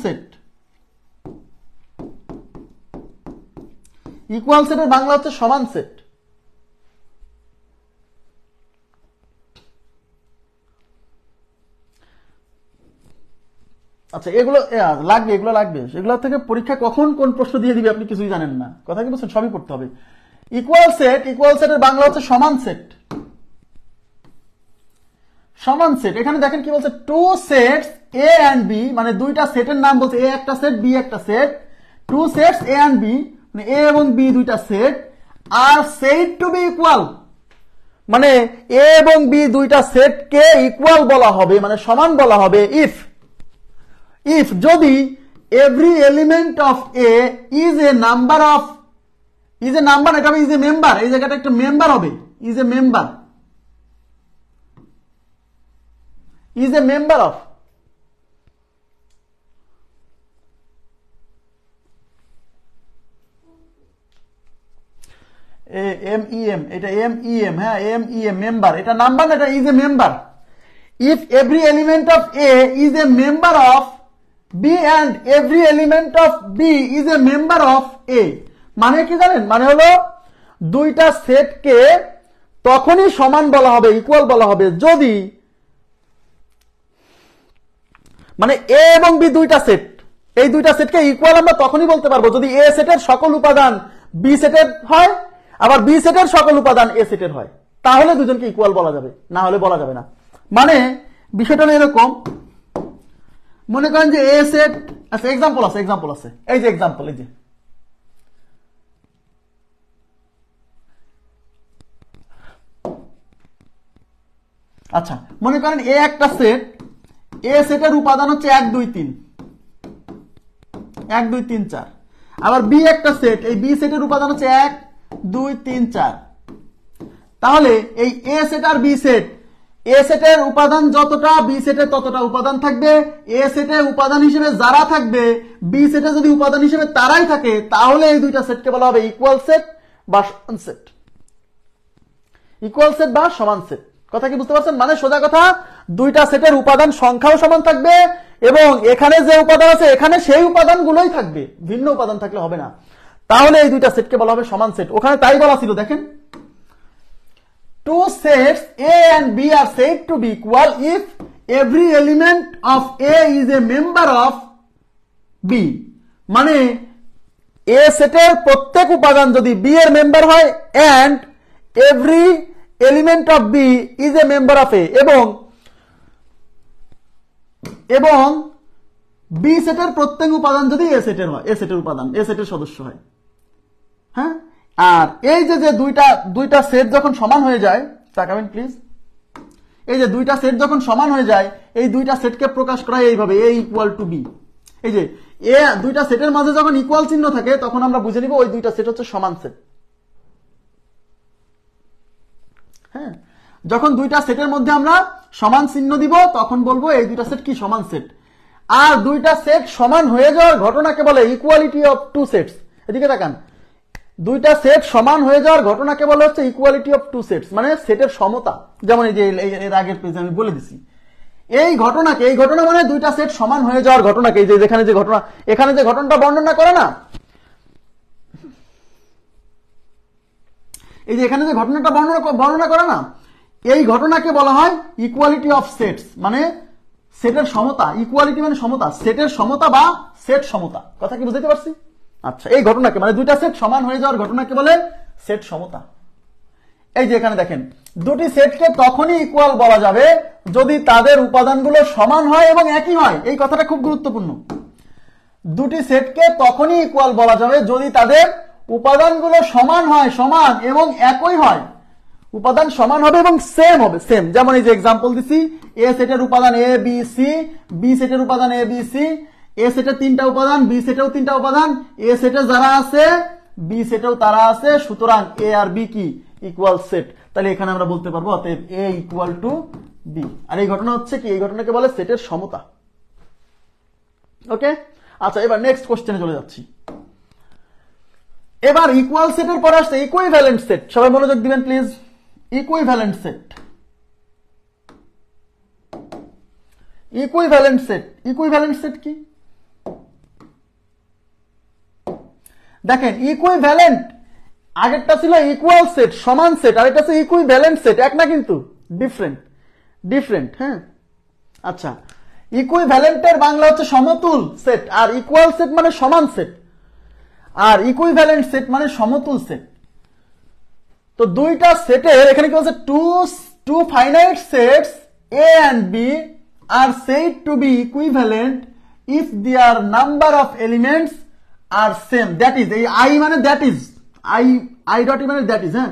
সেট। ইকুয়াল সেটের বাংলা হচ্ছে সমান সেট। আচ্ছা, এগুলো লাগবে, এগুলো থেকে পরীক্ষা কখন কোন প্রশ্ন দিয়ে দিবে আপনি কিছুই জানেন না। কথা কি বলছেন? সবই পড়তে হবে। ইকুয়াল সেটের বাংলা হচ্ছে সমান সেট। এখানে দেখেন কি বলছে, two sets A and B, মানে দুইটা সেটের নাম বলছে, এ একটা সেট, বি একটা সেট। Two sets A and B, মানে এ এবং বি দুইটা সেট, আর সেড টু বি ইকুয়াল, মানে এ এবং বি দুইটা সেটকে ইকুয়াল বলা হবে, মানে সমান বলা হবে, ইফ যদি every element of A is a number, এটা হবে is a member, এই জায়গাটা একটা মেম্বার হবে, is a member of MEM, এটা MEM, হ্যাঁ MEM, মেম্বার, এটা নাম্বার না, এটা is a member. If every element of A is a member of B and every element of B is a member of A, মানে কি জানেন? মানে হলো দুইটা সেটকে তখনই সমান বলা হবে, ইকুয়াল বলা হবে, যদি মানে A এবং B দুইটা সেট, এই দুইটা সেটকে ইকুয়াল আমরা তখনই বলতে পারবো যদি A সেটের সকল উপাদান B সেটের হয়, আবার B সেটের সকল উপাদান A সেটের হয়, তাহলে দুজনকে ইকুয়াল বলা যাবে, না হলে বলা যাবে না। মানে বিষয়টা হলো এরকম, মনে করেন যে এ সেট, আচ্ছা এক্সাম্পল আছে, এই যে এক্সাম্পল, এই যে আচ্ছা মনে করেন এ একটা সেট, এ সেটের উপাদান হচ্ছে 1 2 3, 4। আবার বি একটা সেট, এই বি সেটের উপাদান হচ্ছে 1 2 3 4। তাহলে এই এ সেট আর বি সেট, এ সেটের উপাদান যতটা বি সেটের ততটা উপাদান থাকবে, এ সেটের উপাদান হিসেবে যারা থাকবে বি সেটে যদি উপাদান হিসেবে তারাই থাকে, তাহলে এই দুইটা সেটকে বলা হবে ইকুয়াল সেট বা সমান সেট। ইকুয়াল সেট বা সমান সেট, কথা কি বুঝতে পারছেন? মানে সোজা কথা, দুইটা সেটের উপাদান সংখ্যাও সমান থাকবে এবং এখানে যে উপাদান আছে এখানে সেই উপাদানগুলোই থাকবে, ভিন্ন উপাদান থাকলে হবে না। তাহলে এই দুইটা সেটকে বলা হবে সমান সেট। ওখানে তাই বলা ছিল, দেখেন two sets A and B are said to be equal if every element of A is a member of B. মানে A সেটের প্রত্যেক উপাদান যদি B এর মেম্বার হয় and every element of B is a member of A এবং B সেটের প্রত্যেক উপাদান যদি A সেটের হয়, A সেটের উপাদান A সেটের সদস্য হয়। হ্যাঁ, আর এই যে দুইটা সেট যখন সমান হয়ে যায়, তাকাবেন প্লিজ, এই যে দুইটা সেট যখন সমান হয়ে যায়, এই দুইটা সেটকে প্রকাশ করা এইভাবে A ইকুয়াল টু বি। এই যে এ দুইটা সেটের মাঝে যখন ইকুয়াল চিহ্ন থাকে তখন আমরা বুঝে নিব ওই দুইটা সেট হচ্ছে সমান সেট। হ্যাঁ, যখন দুইটা সেটের মধ্যে আমরা সমান চিহ্ন দিব তখন বলবো এই দুইটা সেট কি সমান সেট। আর দুইটা সেট সমান হয়ে যাওয়ার ঘটনাকে বলে ইকুয়ালিটি অফ টু সেটস। এদিকে তাকান, দুইটা সেট সমান হয়ে যাওয়ার ঘটনাকে বলা হচ্ছে ইকুয়ালিটি অফ টু সেটস, মানে সেটের সমতা। যেমন এই যে এর আগের পেজে আমি বলে দিছি এই ঘটনা মানে দুইটা সেট সমান হয়ে যাওয়ার ঘটনাকে, এই যে এখানে যে ঘটনাটা বর্ণনা করে না, এই যে এখানে যে ঘটনাটা বর্ণনা করে না, এই ঘটনাকে বলা হয় ইকুয়ালিটি অফ সেটস, মানে সেটের সমতা। ইকুয়ালিটি মানে সমতা, সেটের সমতা বা সেট সমতা। কথা কি বুঝতে পারছি? আচ্ছা, এই ঘটনাকে মানে দুইটা সেট সমান হয়ে যাওয়ার ঘটনাকে বলে সেট সমতা। এই যে এখানে দেখেন, দুটি সেটকে তখনই ইকুয়াল বলা যাবে যদি তাদের উপাদানগুলো সমান হয় এবং একই হয়। এই কথাটা খুব গুরুত্বপূর্ণ। দুটি সেটকে তখনই ইকুয়াল বলা যাবে যদি তাদের উপাদানগুলো সমান হয়, সমান এবং একই হয়। উপাদান সমান হবে এবং সেম হবে, সেম। যেমন এই যে এক্সাম্পল দিছি, এ সেটের উপাদান এ বি সি, বি সেটের উপাদান এ বি সি, এ সেটের তিনটা উপাদান, বি সেটেও তিনটা উপাদান, এ সেটে যারা আছে বি সেটেও তারা আছে, সুতরাং এ আর বি কি ইকুয়াল সেট। তাহলে এখানে আমরা বলতে পারবো অতএব এ ইকুয়াল টু বি। আর এই ঘটনা হচ্ছে কি, এই ঘটনাকে বলে সেটের সমতা। ওকে, আচ্ছা, এবার নেক্সট কোশ্চেনে চলে যাচ্ছি। এবার ইকুয়াল সেটের পরে আসছে ইকুইভ্যালেন্ট সেট। সবাই মনোযোগ দিবেন please. Equivalent set, equivalent set, equivalent set কি? দেখেন, ইকুইভ্যালেন্ট আগেরটা ছিল ইকুয়াল সেট, সমান সেট, আর এটা হচ্ছে ইকুইভ্যালেন্ট সেট। এক না কিন্তু, ডিফারেন্ট। হ্যাঁ, আচ্ছা, ইকুইভ্যালেন্টের বাংলা হচ্ছে সমতুল সেট, আর ইকুয়াল সেট মানে সমান সেট, আর ইকুইভ্যালেন্ট সেট মানে সমতুল সেট। তো দুইটা সেটের এখানে কি বলছে, two finite sets A and B are said to be equivalent if their number of elements are same. That is, এই I মানে that is, I dot মানে that is, হ্যাঁ,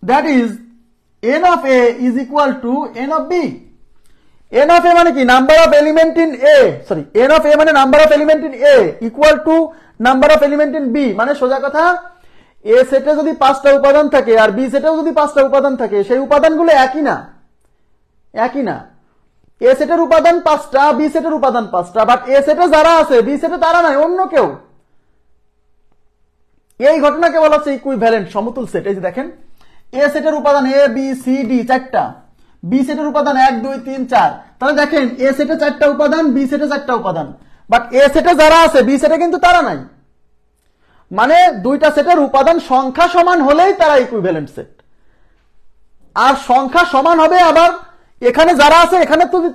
that is n of A is equal to n of B. n of A মানে কি, number of element in A, sorry, n of A মানে number of element in A equal to number of element in B। মানে সোজা কথা, A সেটে যদি 5টা উপাদান থাকে আর B সেটেও যদি 5টা উপাদান থাকে, সেই উপাদানগুলো একই না। এ সেটের উপাদান 5টা, বি সেটের উপাদান 5টা, বাট এ সেটে যারা আছে বি সেটে তারা নাই, অন্য কেউ। এই ঘটনাকে বলা হচ্ছে ইকুইভ্যালেন্ট, সমতুল সেট। এই যে দেখেন, এ সেটের উপাদান এ বি সি ডি 4টা, বি সেটের উপাদান 1 2 3 4। তাহলে দেখেন, এ সেটে 4টা উপাদান, বি সেটে 4টা উপাদান, বাট এ সেটে যারা আছে বি সেটে কিন্তু তারা নাই। মানে দুইটা সেটের উপাদান সংখ্যা সমান হলেই তারা ইকুইভ্যালেন্ট সেট। আর সংখ্যা সমান হবে আবার এখানে যারা আছে এখানে যদি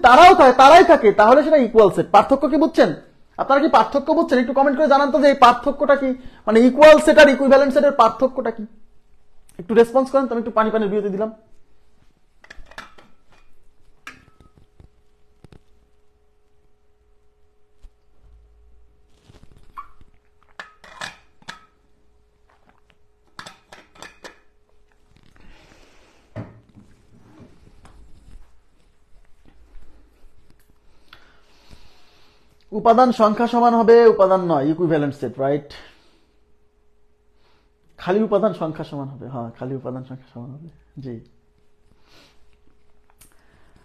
তারাই থাকে তাহলে সেটা ইকুয়াল সেট। পার্থক্য কি বুঝছেন? আপনারা কি পার্থক্য বুঝছেন? একটু কমেন্ট করে জানান তো যে এই পার্থক্যটা কি, মানে ইকুয়াল সেট আর ইকুইভ্যালেন্ট সেটের পার্থক্যটা কি। একটু রেসপন্স করেন তো, আমি একটু পানির বিরতি দিলাম। উপাদান সংখ্যা সমান হবে, উপাদান নয়, ইকুইভ্যালেন্ট সেট, রাইট? খালি উপাদান সংখ্যা সমান হবে, হ্যাঁ, খালি উপাদান সংখ্যা সমান হবে, জি।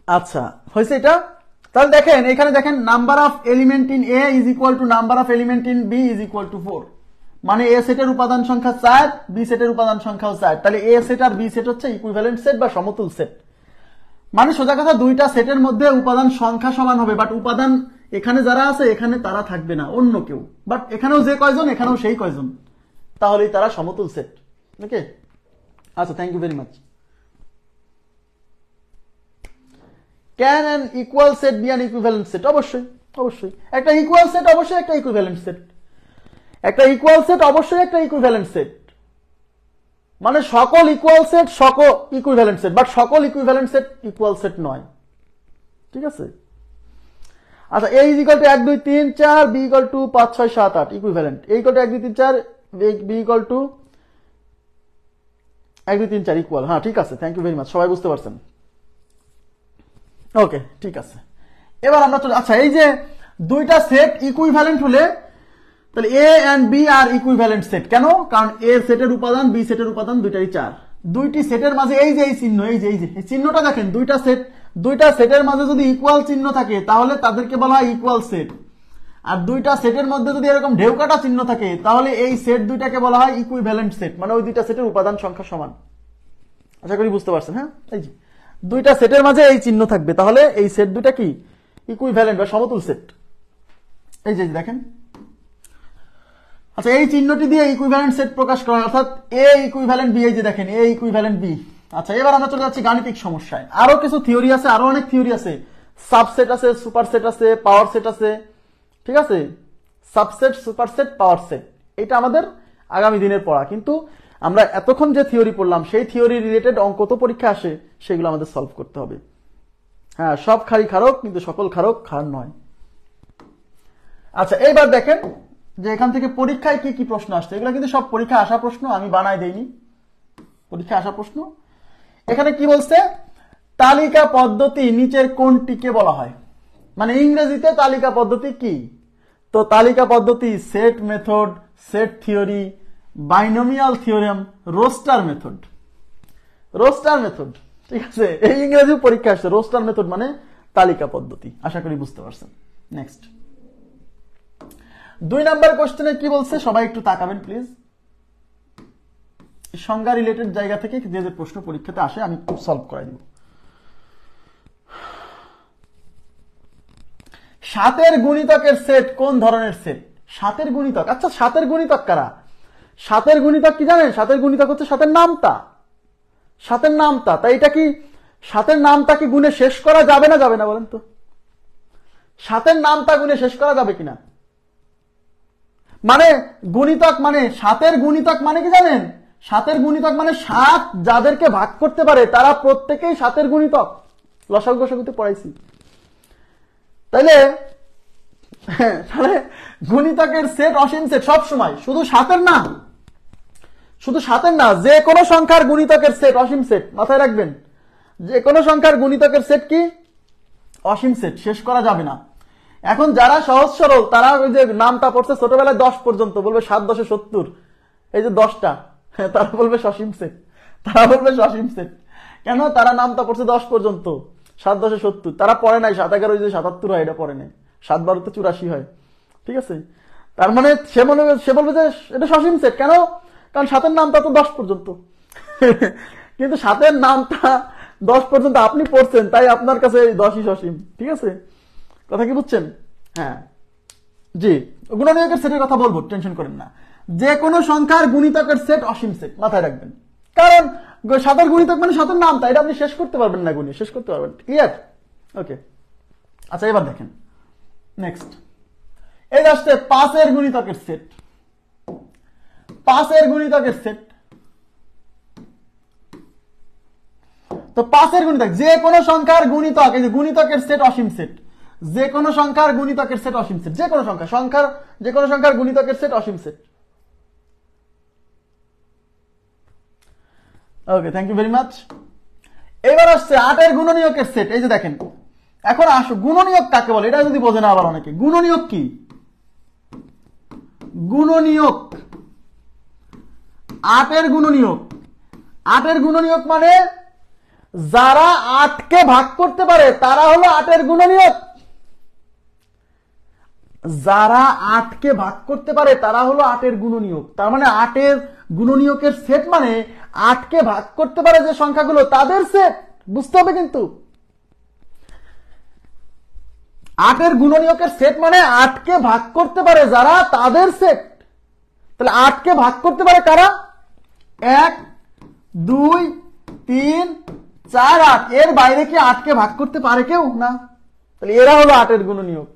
আচ্ছা, হয়েছে এটা? তাহলে দেখেন, এখানে দেখেন, number of element in A is equal to number of element in B is equal to 4। মানে এ সেটের উপাদান সংখ্যা 4, বি সেটের উপাদান সংখ্যাও 4। তাহলে এ সেট আর বি সেট হচ্ছে ইকুইভ্যালেন্ট সেট বা সমতুল সেট। মানে সোজা কথা, দুইটা সেটের মধ্যে উপাদান সংখ্যা সমান হবে, বাট উপাদান এখানে যারা আছে এখানে তারা থাকবে না, অন্য কেউ। বাট এখানেও যে কয়জন এখানেও সেই কয়জন, তাহলেই তারা সমতুল সেট। ওকে, আচ্ছা, thank you very much. Can an equal set be an equivalent set? অবশ্যই, অবশ্যই একটা ইকুয়াল সেট অবশ্যই একটা ইকুইভ্যালেন্ট সেট। একটা ইকুয়াল সেট অবশ্যই একটা ইকুইভ্যালেন্ট সেট, মানে সকল ইকুয়াল সেট সকল ইকুইভ্যালেন্ট সেট, বাট সকল ইকুইভ্যালেন্ট সেট ইকুয়াল সেট নয়। ঠিক আছে? আচ্ছা, A is equal to 1 2 3 4, B equal to 5 6 7 8 equivalent. A equal to 1 2 3 4, B equal to 1 2 3 4 equal. হ্যাঁ, ঠিক আছে, থ্যাংক ইউ ভেরি মাচ, সবাই বুঝতে পারছেন। ওকে, ঠিক আছে। এবার আমরা চলে, আচ্ছা, এই যে দুইটা সেট ইকুইভ্যালেন্ট হলে তাহলে A and B are equivalent set. কেন? কারণ এ সেটের উপাদান বি সেটের উপাদান দুইটারই 4। দুইটি সেটের মাঝে এই যে এই চিহ্ন, এই যে এই চিহ্নটা দেখেন, দুইটা সেটের মাঝে যদি ইকুয়াল চিহ্ন থাকে তাহলে তাদেরকে বলা হয় ইকুয়াল সেট। আর দুইটা সেটের মধ্যে যদি এরকম ঢেউকাটা চিহ্ন থাকে তাহলে এই সেট দুইটাকে বলা হয় ইকুইভ্যালেন্ট সেট, মানে ওই দুইটা সেটের উপাদান সংখ্যা সমান। আশা করি বুঝতে পারছেন। হ্যাঁ, এই যে দুইটা সেটের মাঝে এই চিহ্ন থাকবে তাহলে এই সেট দুইটা কি ইকুইভ্যালেন্ট বা সমতুল সেট। এই যে দেখেন, আচ্ছা, এই চিহ্নটি দিয়ে ইকুইভ্যালেন্ট সেট প্রকাশ করা, অর্থাৎ এ ইকুইভ্যালেন্ট বি। এই যে দেখেন, এ ইকুইভ্যালেন্ট বি। আচ্ছা, এবার আমরা চলে যাচ্ছি গাণিতিক সমস্যায়। আরো কিছু থিওরি আছে, আরো অনেক থিওরি আছে, সাবসেট আছে, সুপারসেট আছে, পাওয়ার সেট আছে। ঠিক আছে? সাবসেট, সুপারসেট, পাওয়ার সেট, এটা আমাদের আগামী দিনের পড়া। কিন্তু আমরা এতক্ষণ যে থিওরি পড়লাম সেই থিওরি রিলেটেড অঙ্ক তো পরীক্ষা আসে, সেগুলো আমাদের সলভ করতে হবে। হ্যাঁ, সব খাড়ি খারক কিন্তু সকল খারক খার নয়। আচ্ছা, এইবার দেখেন যে এখান থেকে পরীক্ষায় কি কি প্রশ্ন আসছে। এগুলো কিন্তু সব পরীক্ষা আসা প্রশ্ন, আমি বানাই দেইনি, পরীক্ষা আসা প্রশ্ন। এখানে কি বলছে? তালিকা পদ্ধতি নিচের কোনটিকে বলা হয়? মানে ইংরেজিতে তালিকা পদ্ধতি কি? তো তালিকা পদ্ধতি set method, set theory, binomial theorem, roaster method. Roaster method, ঠিক আছে, এই ইংরেজি পরীক্ষা আসছে। রোস্টার মেথড মানে তালিকা পদ্ধতি। আশা করি বুঝতে পারছেন। নেক্সট 2 নাম্বার কোশ্চেনে কি বলছে, সবাই একটু তাকাবেন প্লিজ। সংজ্ঞা রিলেটেড জায়গা থেকে যে যে প্রশ্ন পরীক্ষাতে আসে আমি খুব সলভ করাই দিব। 7 গুণিতকের সেট কোন ধরনের সেট? 7 গুণিতক, আচ্ছা, 7 গুণিতক কারা? 7 গুণিতক কি জানেন? 7 গুণিতক হচ্ছে 7 নামতা। 7 নামতা। তাই এটা কি 7 নামতা কি গুণে শেষ করা যাবে না যাবে না বলেন তো? 7 নামতা গুণে শেষ করা যাবে কিনা? মানে গুণিতক মানে 7 গুণিতক মানে কি জানেন? 7 গুণিতক মানে 7 যাদেরকে ভাগ করতে পারে তারা প্রত্যেকেই 7 গুণিতক। লসাগু গসাগুতে পড়াইছি। তাইলে গুণিতকের সেট অসীম সেট সব সময়, শুধু 7 না, শুধু 7 না, যে কোনো সংখ্যার গুণিতকের সেট অসীম সেট। মাথায় রাখবেন, যে কোনো সংখ্যার গুণিতকের সেট কি অসীম সেট, শেষ করা যাবে না। এখন যারা সহজ সরল তারা ওই যে নামটা পড়ছে ছোটবেলায় 10 পর্যন্ত, বলবে 7 10 70, এই যে 10টা, তারা বলবে সসীম সেট, তারা বলবে সসীম সেট। কেন? তারা নামটা পড়ছে 10 পর্যন্ত, 7 10 70, তারা পড়ে নাই 7 11 যে 77 হয় এটা পড়ে নাই, 7 12 84 হয়। ঠিক আছে? তার মানে সে বলবে যে এটা সসীম সেট। কেন? কারণ 7 নামটা তো 10 পর্যন্ত, কিন্তু 7 নামটা 10 পর্যন্ত আপনি পড়ছেন, তাই আপনার কাছে 10ই সসীম। ঠিক আছে? কথা কি বুঝছেন? হ্যাঁ, জি, গুণনীয়কের সেটের কথা বলবো, টেনশন করেন না। যে কোনো সংখ্যার গুণিতকের সেট অসীম সেট, মাথায় রাখবেন। কারণ 7 গুণিতক মানে 7 নাম, তাই এটা আপনি শেষ করতে পারবেন না, গুণে শেষ করতে পারবেন। ক্লিয়ার? ওকে, আচ্ছা, এবার দেখেন নেক্সট। এই আসছে 5 গুণিতকের সেট। 5 গুণিতকের সেট, তো 5 গুণিতক যে কোনো সংখ্যার গুণিতক, এই যে গুণিতকের সেট অসীম সেট, যে কোনো সংখ্যার গুণিতকের সেট অসীম সেট, যে কোনো যে কোনো সংখ্যার গুণিতকের সেট অসীম সেট। Okay, thank you very much. এবার আসছে 8 গুণনীয়কের সেট। এই যে দেখেন, এখন আসো গুণনীয়ক কাকে বলে এটা যদি বোঝে না আবার অনেকে। গুণনীয়ক কি? গুণনীয়ক 8 গুণনীয়ক। 8 গুণনীয়ক মানে যারা 8কে ভাগ করতে পারে তারা হলো 8 গুণনীয়ক। যারা 8কে ভাগ করতে পারে তারা হলো 8 গুণনীয়ক। তার মানে 8 গুণনীয়কের সেট মানে 8কে ভাগ করতে পারে যে সংখ্যাগুলো তাদের সেট। বুঝতে হবে কিন্তু 8 গুণনীয়কের সেট মানে 8কে ভাগ করতে পারে যারা তাদের সেট। তাহলে 8কে ভাগ করতে পারে কারা? 1 2 3 4 8, এর বাইরে কি 8 কে ভাগ করতে পারে কেউ? না। তাহলে এরা হলো 8 এর গুণনীয়ক।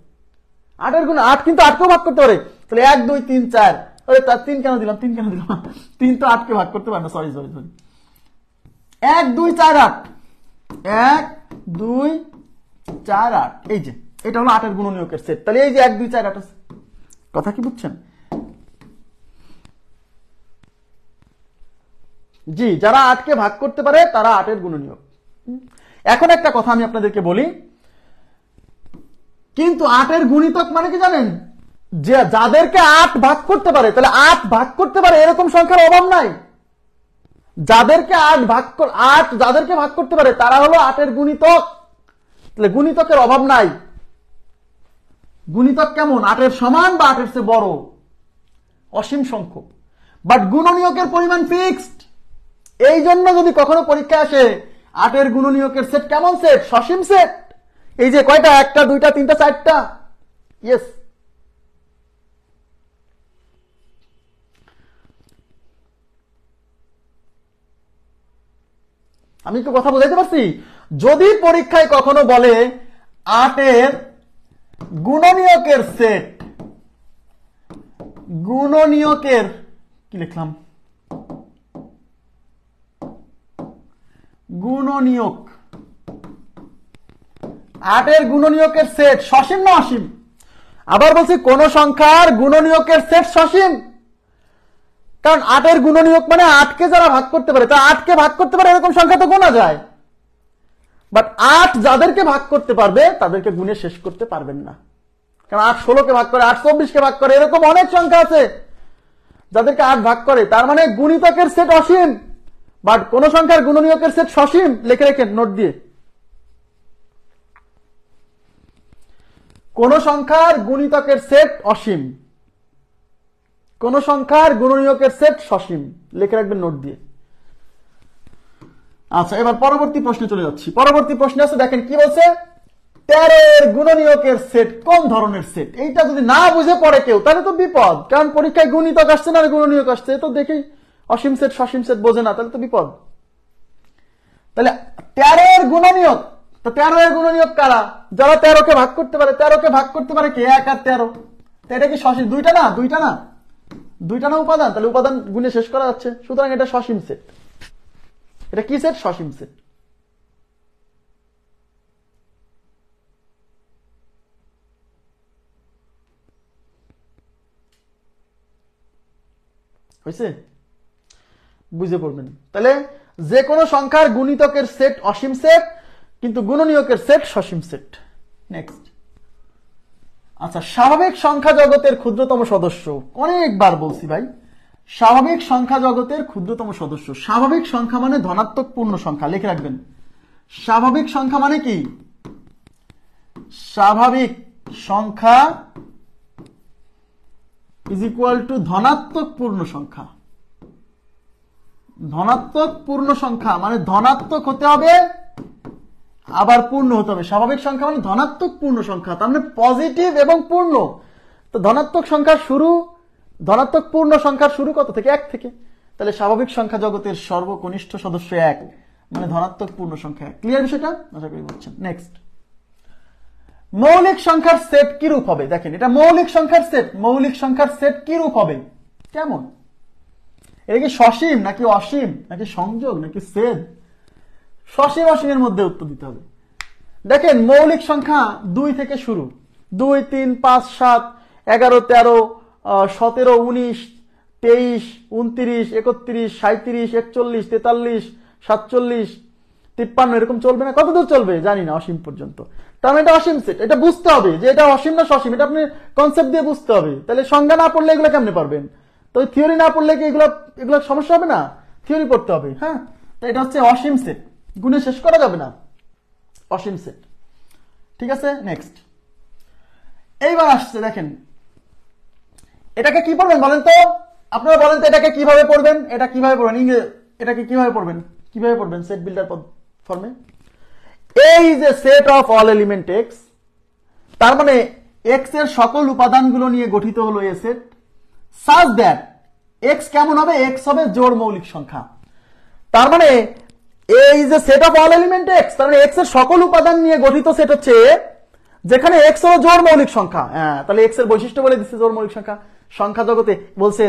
8 এর গুণ 8 কিন্তু 8 কেও ভাগ করতে পারে। তাহলে 1 2 3 4, আরে তার 3 কেন দিলাম? 3 তো 8 কে ভাগ করতে পারে না, সরি 1 2 4 8, 1 2 4 8, এই যে এটা হলো 8 এর গুণনীয়কের সেট। তাহলে এই যে 1 2 4 8 আছে, কথা কি বুঝছেন? জি, যারা 8 কে ভাগ করতে পারে তারা 8 এর গুণনীয়ক। এখন একটা কথা আমি আপনাদেরকে বলি, কিন্তু 8 এর গুণিতক মানে কি জানেন? যে যাদেরকে 8 ভাগ করতে পারে, তাহলে 8 ভাগ করতে পারে এরকম সংখ্যার অভাব নাই। যাদেরকে 8 যাদেরকে ভাগ করতে পারে তারা হলো 8 এর গুণিতক। তাহলে গুণিতকের অভাব নাই। গুণিতক কেমন? 8 এর সমান বা 8 এর চেয়ে বড়, অসীম সংখ্যক। বাট গুণনীয়কের পরিমাণ ফিক্সড। এই জন্য যদি কখনো পরীক্ষা আসে 8 এর গুণনীয়কের সেট কেমন সেট? সসীম সেট। এই যে কয়টা? 1টা 2টা 3টা 4টা, ইয়েস। আমি একটু কথা বোঝাইতে পারছি? যদি পরীক্ষায় কখনো বলে 8 এর গুণনীয়কের সেট, গুণনীয়কের কি লিখলাম? গুণনীয়ক, 8 এর গুণনীয়কের সেট সসীম না অসীম? আবার বলছি কোন সংখ্যার গুণনীয়কের সেট সসীম, কারণ 8 এর গুণনীয়ক মানে 8 কে যারা ভাগ করতে পারে, তা 8 কে ভাগ করতে পারে এরকম সংখ্যা তো গোনা যায়। বাট 8 যাদেরকে ভাগ করতে পারবে তাদেরকে গুণে শেষ করতে পারবেন না, কারণ 8 16 কে ভাগ করে, 8 24 কে ভাগ করে, এরকম অনেক সংখ্যা আছে যাদেরকে 8 ভাগ করে। তার মানে গুণিতকের সেট অসীম, বাট কোন সংখ্যার গুণনীয়কের সেট সসীম। লিখে রেখেন নোট দিয়ে। কোন সংখ্যার গুণিতকের সেট অসীম, কোন সংখ্যার গুণনীয়কের সেট সসীম, লিখে রাখবেন নোট দিয়ে। আচ্ছা, এবার পরবর্তী প্রশ্নে চলে যাচ্ছি। পরবর্তী প্রশ্নে আছে, দেখেন কি বলছে, 13 এর গুণনীয়কের সেট কোন ধরনের সেট? এইটা যদি না বুঝে পড়ে কেউ তাহলে তো বিপদ, কারণ পরীক্ষায় গুণিতক আসছে না গুণনীয়ক আসছে, তো দেখেই অসীম সেট সসীম সেট বোঝে না, তাহলে তো বিপদ। তাহলে 13 এর গুণনীয়ক, তো 13 এর গুণনীয়ক কারা? যারা 13 কে ভাগ করতে পারে। 13 কে ভাগ করতে পারে কে? 1 আর 13। এটা কি সসীম? দুইটা না উপাদান, তাহলে উপাদান গুণে শেষ করা যাচ্ছে, সুতরাং এটা সসীম সেট। এটা কি সেট? সসীম সেট। হয়েছে? বুঝে পড়বেন। তাহলে যে কোনো সংখ্যার গুণিতকের সেট অসীম সেট, কিন্তু গুণনীয়কের সেট সসীম সেট। নেক্সট। আচ্ছা, স্বাভাবিক সংখ্যা জগতের ক্ষুদ্রতম সদস্য, অনেকবার বলছি ভাই, স্বাভাবিক সংখ্যা জগতের ক্ষুদ্রতম সদস্য। স্বাভাবিক সংখ্যা মানে ধনাত্মক পূর্ণ সংখ্যা, লিখে রাখবেন। স্বাভাবিক সংখ্যা মানে কি? স্বাভাবিক সংখ্যা ইজ ইকুয়াল টু ধনাত্মক পূর্ণ সংখ্যা। ধনাত্মক পূর্ণ সংখ্যা মানে ধনাত্মক হতে হবে আবার পূর্ণ হতে হবে। স্বাভাবিক সংখ্যা মানে ধনাত্মক পূর্ণ সংখ্যা, তার মানে পজিটিভ এবং পূর্ণ। তো ধনাত্মক সংখ্যার শুরু, ধনাত্মক পূর্ণ সংখ্যার শুরু কত থেকে? 1 থেকে। তাহলে স্বাভাবিক সংখ্যা জগতের সর্বকনিষ্ঠ সদস্য 1, মানে ধনাত্মক পূর্ণ সংখ্যা 1। ক্লিয়ার বিষয়টা? আশা করি বুঝছেন। নেক্সট। মৌলিক সংখ্যার সেট কি রূপ হবে? দেখেন, এটা মৌলিক সংখ্যার সেট। মৌলিক সংখ্যার সেট কি রূপ হবে? কেমন? এটা কি সসীম নাকি অসীম নাকি সংযোগ নাকি ছেদ? সসীম অসীমের মধ্যে উত্তর দিতে হবে। দেখেন, মৌলিক সংখ্যা 2 থেকে শুরু। 2 3 5 7 11 13 17 19 23 29 31 37 41 43 47 53, এরকম চলবে না? কত দূর চলবে জানি না, অসীম পর্যন্ত। তার মানে এটা অসীম সেট। এটা বুঝতে হবে যে এটা অসীম না সসীম, এটা আপনি কনসেপ্ট দিয়ে বুঝতে হবে। তাহলে সংজ্ঞা না পড়লে এগুলো কেমনে পারবেন? তো থিওরি না পড়লে কি এগুলো সমস্যা হবে না? থিওরি পড়তে হবে। হ্যাঁ, তো এটা হচ্ছে অসীম সেট, গুণে শেষ করা যাবে না, অসীম সেট। ঠিক আছে, নেক্সট। এইবার আসছে, দেখেন এটাকে কি পড়বেন বলেন তো? আপনারা বলেন তো এটাকে কিভাবে পড়বেন? এটা কিভাবে পড়বেন? এটাকে কিভাবে পড়বেন? কিভাবে পড়বেন সেট বিল্ডার ফর্মে? এই যে set of all element x, তার মানে এক্স এর সকল উপাদানগুলো নিয়ে গঠিত হলো এ সেট, সাজ দ্যাট এক্স কেমন হবে? এক্স হবে জোড় মৌলিক সংখ্যা। তার মানে এই যে set of all element x, তার মানে এক্স এর সকল উপাদান নিয়ে গঠিত সেট হচ্ছে যেখানে এক্স হলো জোড় মৌলিক সংখ্যা। হ্যাঁ, তাহলে এক্স এর বৈশিষ্ট্য বলে দিচ্ছে জোড় মৌলিক সংখ্যা। সংখ্যা জগতে বলছে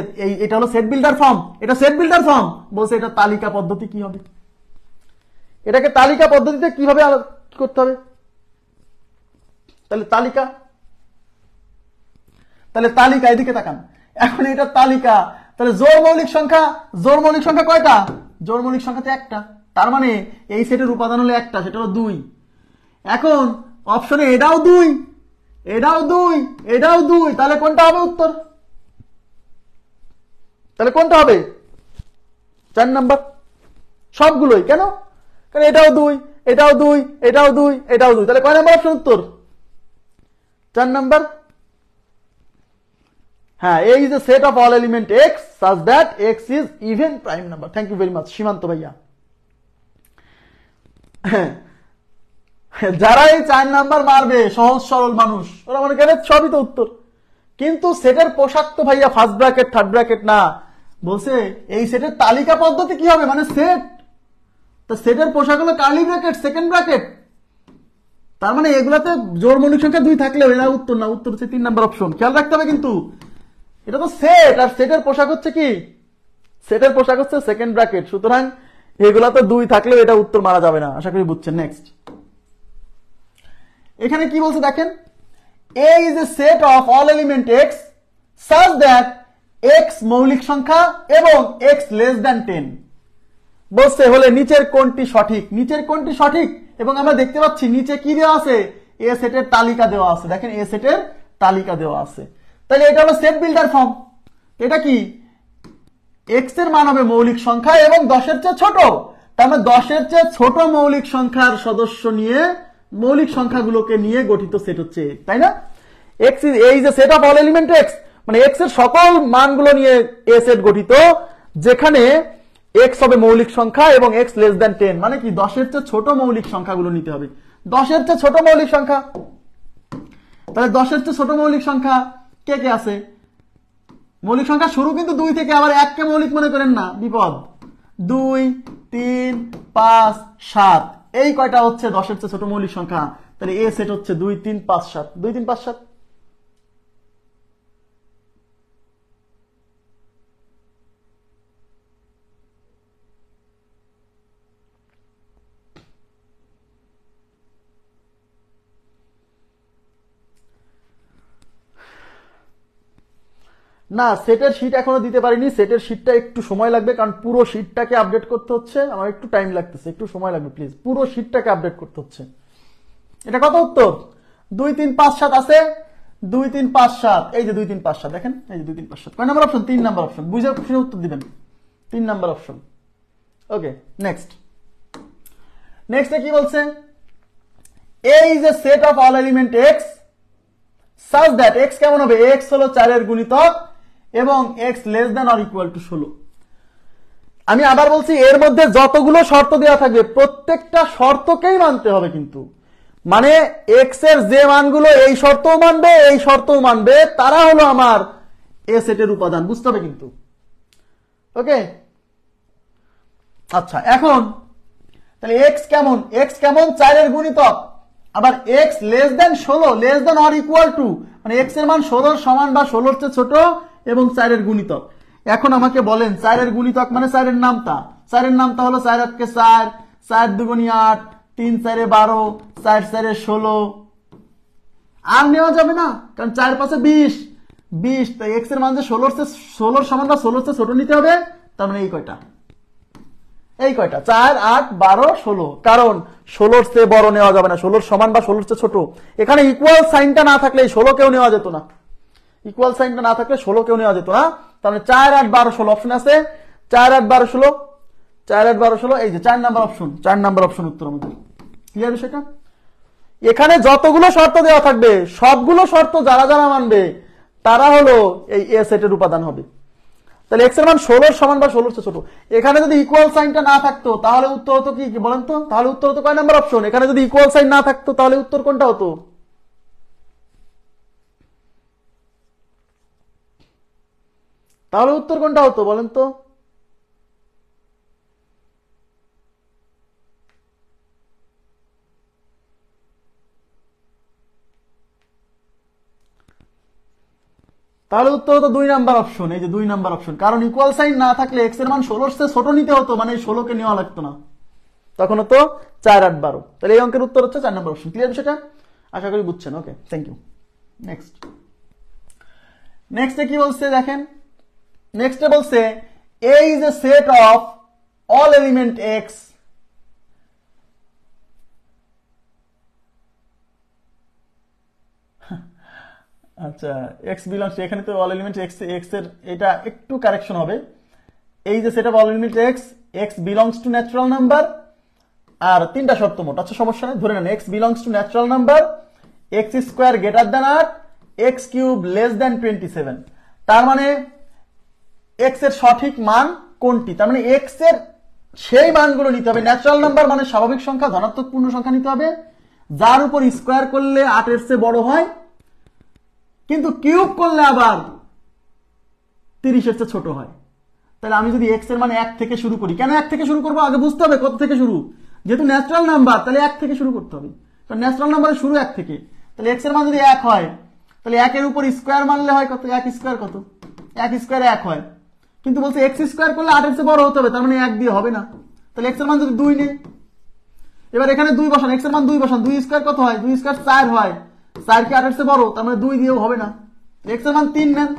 এটা হলো সেট বিল্ডার ফর্ম, এটা সেট বিল্ডার ফর্ম, বলছে এটা তালিকা পদ্ধতি কি হবে, এটাকে তালিকা পদ্ধতিতে কিভাবে করতে হবে। তাহলে তালিকা এদিকে তাকান, এখন এটা তালিকা, তাহলে জোড় মৌলিক সংখ্যা কয়টা? জোড় মৌলিক সংখ্যাতে একটা, তার মানে এই সেটের উপাদান হলো একটা, সেটা হলো 2। এখন অপশনে এটাও 2, তাহলে কোনটা হবে উত্তর? তাহলে কোনটা হবে? 4 নাম্বার সবগুলোই। কেন? কারণ এটাও 2, এটাও 2, এটাও 2, এটাও 2, তাহলে কয় নাম্বার অপশন উত্তর? 4 নাম্বার। হ্যাঁ, A is a set of all element x such that x is even prime number. Thank you very much সীমান্ত ভাইয়া। যারা এই 4 নাম্বার মারবে সহজ সরল মানুষ, ওরা মনে করে সবই তো উত্তর, কিন্তু সেটের পোশাক তো ভাইয়া ফার্স্ট ব্র্যাকেট থার্ড ব্র্যাকেট না, বলছে এই সেটের তালিকা পদ্ধতি কি হবে, মানে সেট, তো সেটের পোশাক হলো কার্লি ব্র্যাকেট সেকেন্ড ব্র্যাকেট, তার মানে এগুলাতে জোড় মৌলিক সংখ্যা 2 থাকলেও এরা উত্তর না, উত্তর হচ্ছে 3 নাম্বার অপশন। খেয়াল রাখতে হবে কিন্তু, এটা তো সেট, আর সেটের পোশাক হচ্ছে কি? সেটের পোশাক হচ্ছে সেকেন্ড ব্র্যাকেট, সুতরাং এগুলাতে 2 থাকলেও এটা উত্তর মারা যাবে না, আশা করি বুঝছেন। নেক্সট, এখানে কি বলছে দেখেন, A is a set of all element x such that x মৌলিক সংখ্যা এবং x less than 10। বলছে হলে নিচের কোনটি সঠিক, নিচের কোনটি সঠিক, এবং আমরা দেখতে পাচ্ছি নিচে কি দেওয়া আছে, এ সেটের তালিকা দেওয়া আছে, দেখেন এ সেটের তালিকা দেওয়া আছে। তাহলে এটা হলো সেট বিল্ডার ফর্ম, এটা কি x এর মান হবে মৌলিক সংখ্যা এবং 10 এর চেয়ে ছোট, তার মানে 10 এর চেয়ে ছোট মৌলিক সংখ্যার সদস্য নিয়ে মৌলিক সংখ্যাগুলোকে নিয়ে গঠিত সেট হচ্ছে, তাই না? x is a set of all element x, মানে x এর সকল মানগুলো নিয়ে এ সেট গঠিত, যেখানে x হবে মৌলিক সংখ্যা এবং x less than 10, মানে কি 10 এর চেয়ে ছোট মৌলিক সংখ্যাগুলো নিতে হবে। 10 এর চেয়ে ছোট মৌলিক সংখ্যা, তাহলে 10 এর চেয়ে ছোট মৌলিক সংখ্যা কে কে আছে? মৌলিক সংখ্যা শুরু কিন্তু 2 থেকে, আবার 1 কে মৌলিক মনে করেন না, বিপদ। 2, 3, 5, 7, এই কয়টা হচ্ছে 10 এর চেয়ে ছোট মৌলিক সংখ্যা, তাহলে এ সেট হচ্ছে 2, 3, 5, 7, 2, 3, 5, 7। না, সেটের শীট এখনো দিতে পারিনি, সেটের শীটটা একটু সময় লাগবে, কারণ পুরো শীটটাকে আপডেট করতে হচ্ছে, আমার একটু টাইম লাগতেছে, একটু সময় লাগবে প্লিজ, পুরো শীটটাকে আপডেট করতে হচ্ছে। এটা কত উত্তর? 2, 3, 5, 7 আছে, 2, 3, 5, 7, এই যে 2, 3, 5, 7, দেখেন এই যে 2, 3, 5, 7, কয় নাম্বার অপশন? 3 নাম্বার অপশন, বুঝে খুশি উত্তর দিবেন, 3 নাম্বার অপশন। ওকে, নেক্সট কি বলছে? A is a set of all element x such that x কেমন হবে? x হলো 4 এর গুণিতক এবং x less than or equal to 16। আমি আবার বলছি, এর মধ্যে যতগুলো শর্ত দেওয়া থাকবে প্রত্যেকটা শর্তকেই মানতে হবে কিন্তু, মানে x এর যে মানগুলো এই শর্তও মানবে এই শর্তও মানবে, তারা হলো আমার এ সেটের উপাদান, বুঝতে হবে কিন্তু। ওকে, আচ্ছা, এখন তাহলে x কেমন? 4 এর গুণিতক, আবার x less than 16, less than or equal to, মানে x এর মান 16 সমান বা 16 চেয়ে ছোট এবং 4 এর গুণিতক। এখন আমাকে বলেন 4 এর গুণিতক মানে 4 এর নামতা, 4 এর নামতা হলো 4 8 কে 4, 4 2 8, 3 4 12, 4 4 16, আর নেওয়া যাবে না, কারণ 4 5 20, 20, তাই x এর মান যে 16 সমান বা 16 চেয়ে ছোট নিতে হবে, তার মানে এই কয়টা 4 8 12 16, কারণ 16 চেয়ে বড় নেওয়া যাবে না, 16 সমান বা 16 চেয়ে ছোট। এখানে ইকুয়াল সাইনটা না থাকলে 16 কেও নেওয়া যেত না, ইকুয়াল সাইনটা না থাকলে 16 কেও নেওয়া যেত না, তাহলে 4 8 12 16 অপশন আছে, 4 8 12 16, 4 8 12 16, এই যে 4 নাম্বার অপশন, 4 নাম্বার অপশন উত্তর আমাদের। ক্লিয়ার বিষয়টা? এখানে যতগুলো শর্ত দেওয়া থাকবে সবগুলো শর্ত যারা যারা মানবে তারা হলো এই এ সেটের উপাদান হবে। তাহলে x এর মান 16 সমান বা 16 চেয়ে ছোট, এখানে যদি ইকুয়াল সাইনটা না থাকতো তাহলে উত্তর হতো কি বলেন তো? তাহলে উত্তর হতো কয় নাম্বার অপশন? এখানে যদি ইকুয়াল সাইন না থাকতো তাহলে উত্তর কোনটা হতো? তাহলে উত্তর কোনটা হতো বলেন তো? তাহলে উত্তর হতো 2 নাম্বার অপশন। এই যে 2 নাম্বার অপশন, কারণ ইকুয়াল সাইন না থাকলে এক্স এর মান 16 চেয়ে ছোট নিতে হতো, মানে 16 কে নেওয়া লাগতো না, তখন হতো 4 8 12। তাহলে এই অঙ্কের উত্তর হচ্ছে 4 নাম্বার অপশন। ক্লিয়ার বিষয়টা? আশা করি বুঝছেন। ওকে, থ্যাংক ইউ। নেক্সটে কি বলছে দেখেন, নেক্সটে বলছে A is a set of all element x আচ্ছা, x belongs to, এখানে তো all element x এর এটা একটু কারেকশন হবে। এই যে set of all element x belongs to natural number, আর তিনটা শর্ত মোট। আচ্ছা সমস্যা নেই, ধরে নেন x belongs to natural number, x square greater than 8, x cube less than 27। তার মানে x এর সঠিক মান কোনটি, তার মানে x এর সেই মানগুলো নিতে হবে। ন্যাচারাল নাম্বার মানে স্বাভাবিক সংখ্যা, ধনাত্মক পূর্ণ সংখ্যা নিতে হবে যার উপর স্কোয়ার করলে 8 এর চেয়ে বড় হয়, কিন্তু কিউব করলে আবার 30 এর চেয়ে ছোট হয়। তাহলে আমি যদি x এর মানে 1 থেকে শুরু করি, কেন 1 থেকে শুরু করব আগে বুঝতে হবে কত থেকে শুরু। যেহেতু ন্যাচারাল নাম্বার তাহলে 1 থেকে শুরু করতে হবে, কারণ ন্যাচারাল নাম্বারের শুরু 1 থেকে। তাহলে x এর মান যদি 1 হয়, তাহলে 1 এর উপর স্কোয়ার মানলে হয় কত, 1 স্কোয়ার কত, 1 স্কোয়ার 1 হয়, কিন্তু বলছে x স্কোয়ার করলে 8 এর চেয়ে বড় হতে হবে, তার মানে 1 দিয়ে হবে না। তাহলে x এর মান যদি 2 নেই, এবার এখানে 2 বসান, x এর মান 2 বসান, 2 স্কোয়ার কত হয়, 2 স্কোয়ার 4 হয়, 4 কি 8 এর চেয়ে বড়, তার মানে 2 দিয়েও হবে না। x এর মান 3 নেন,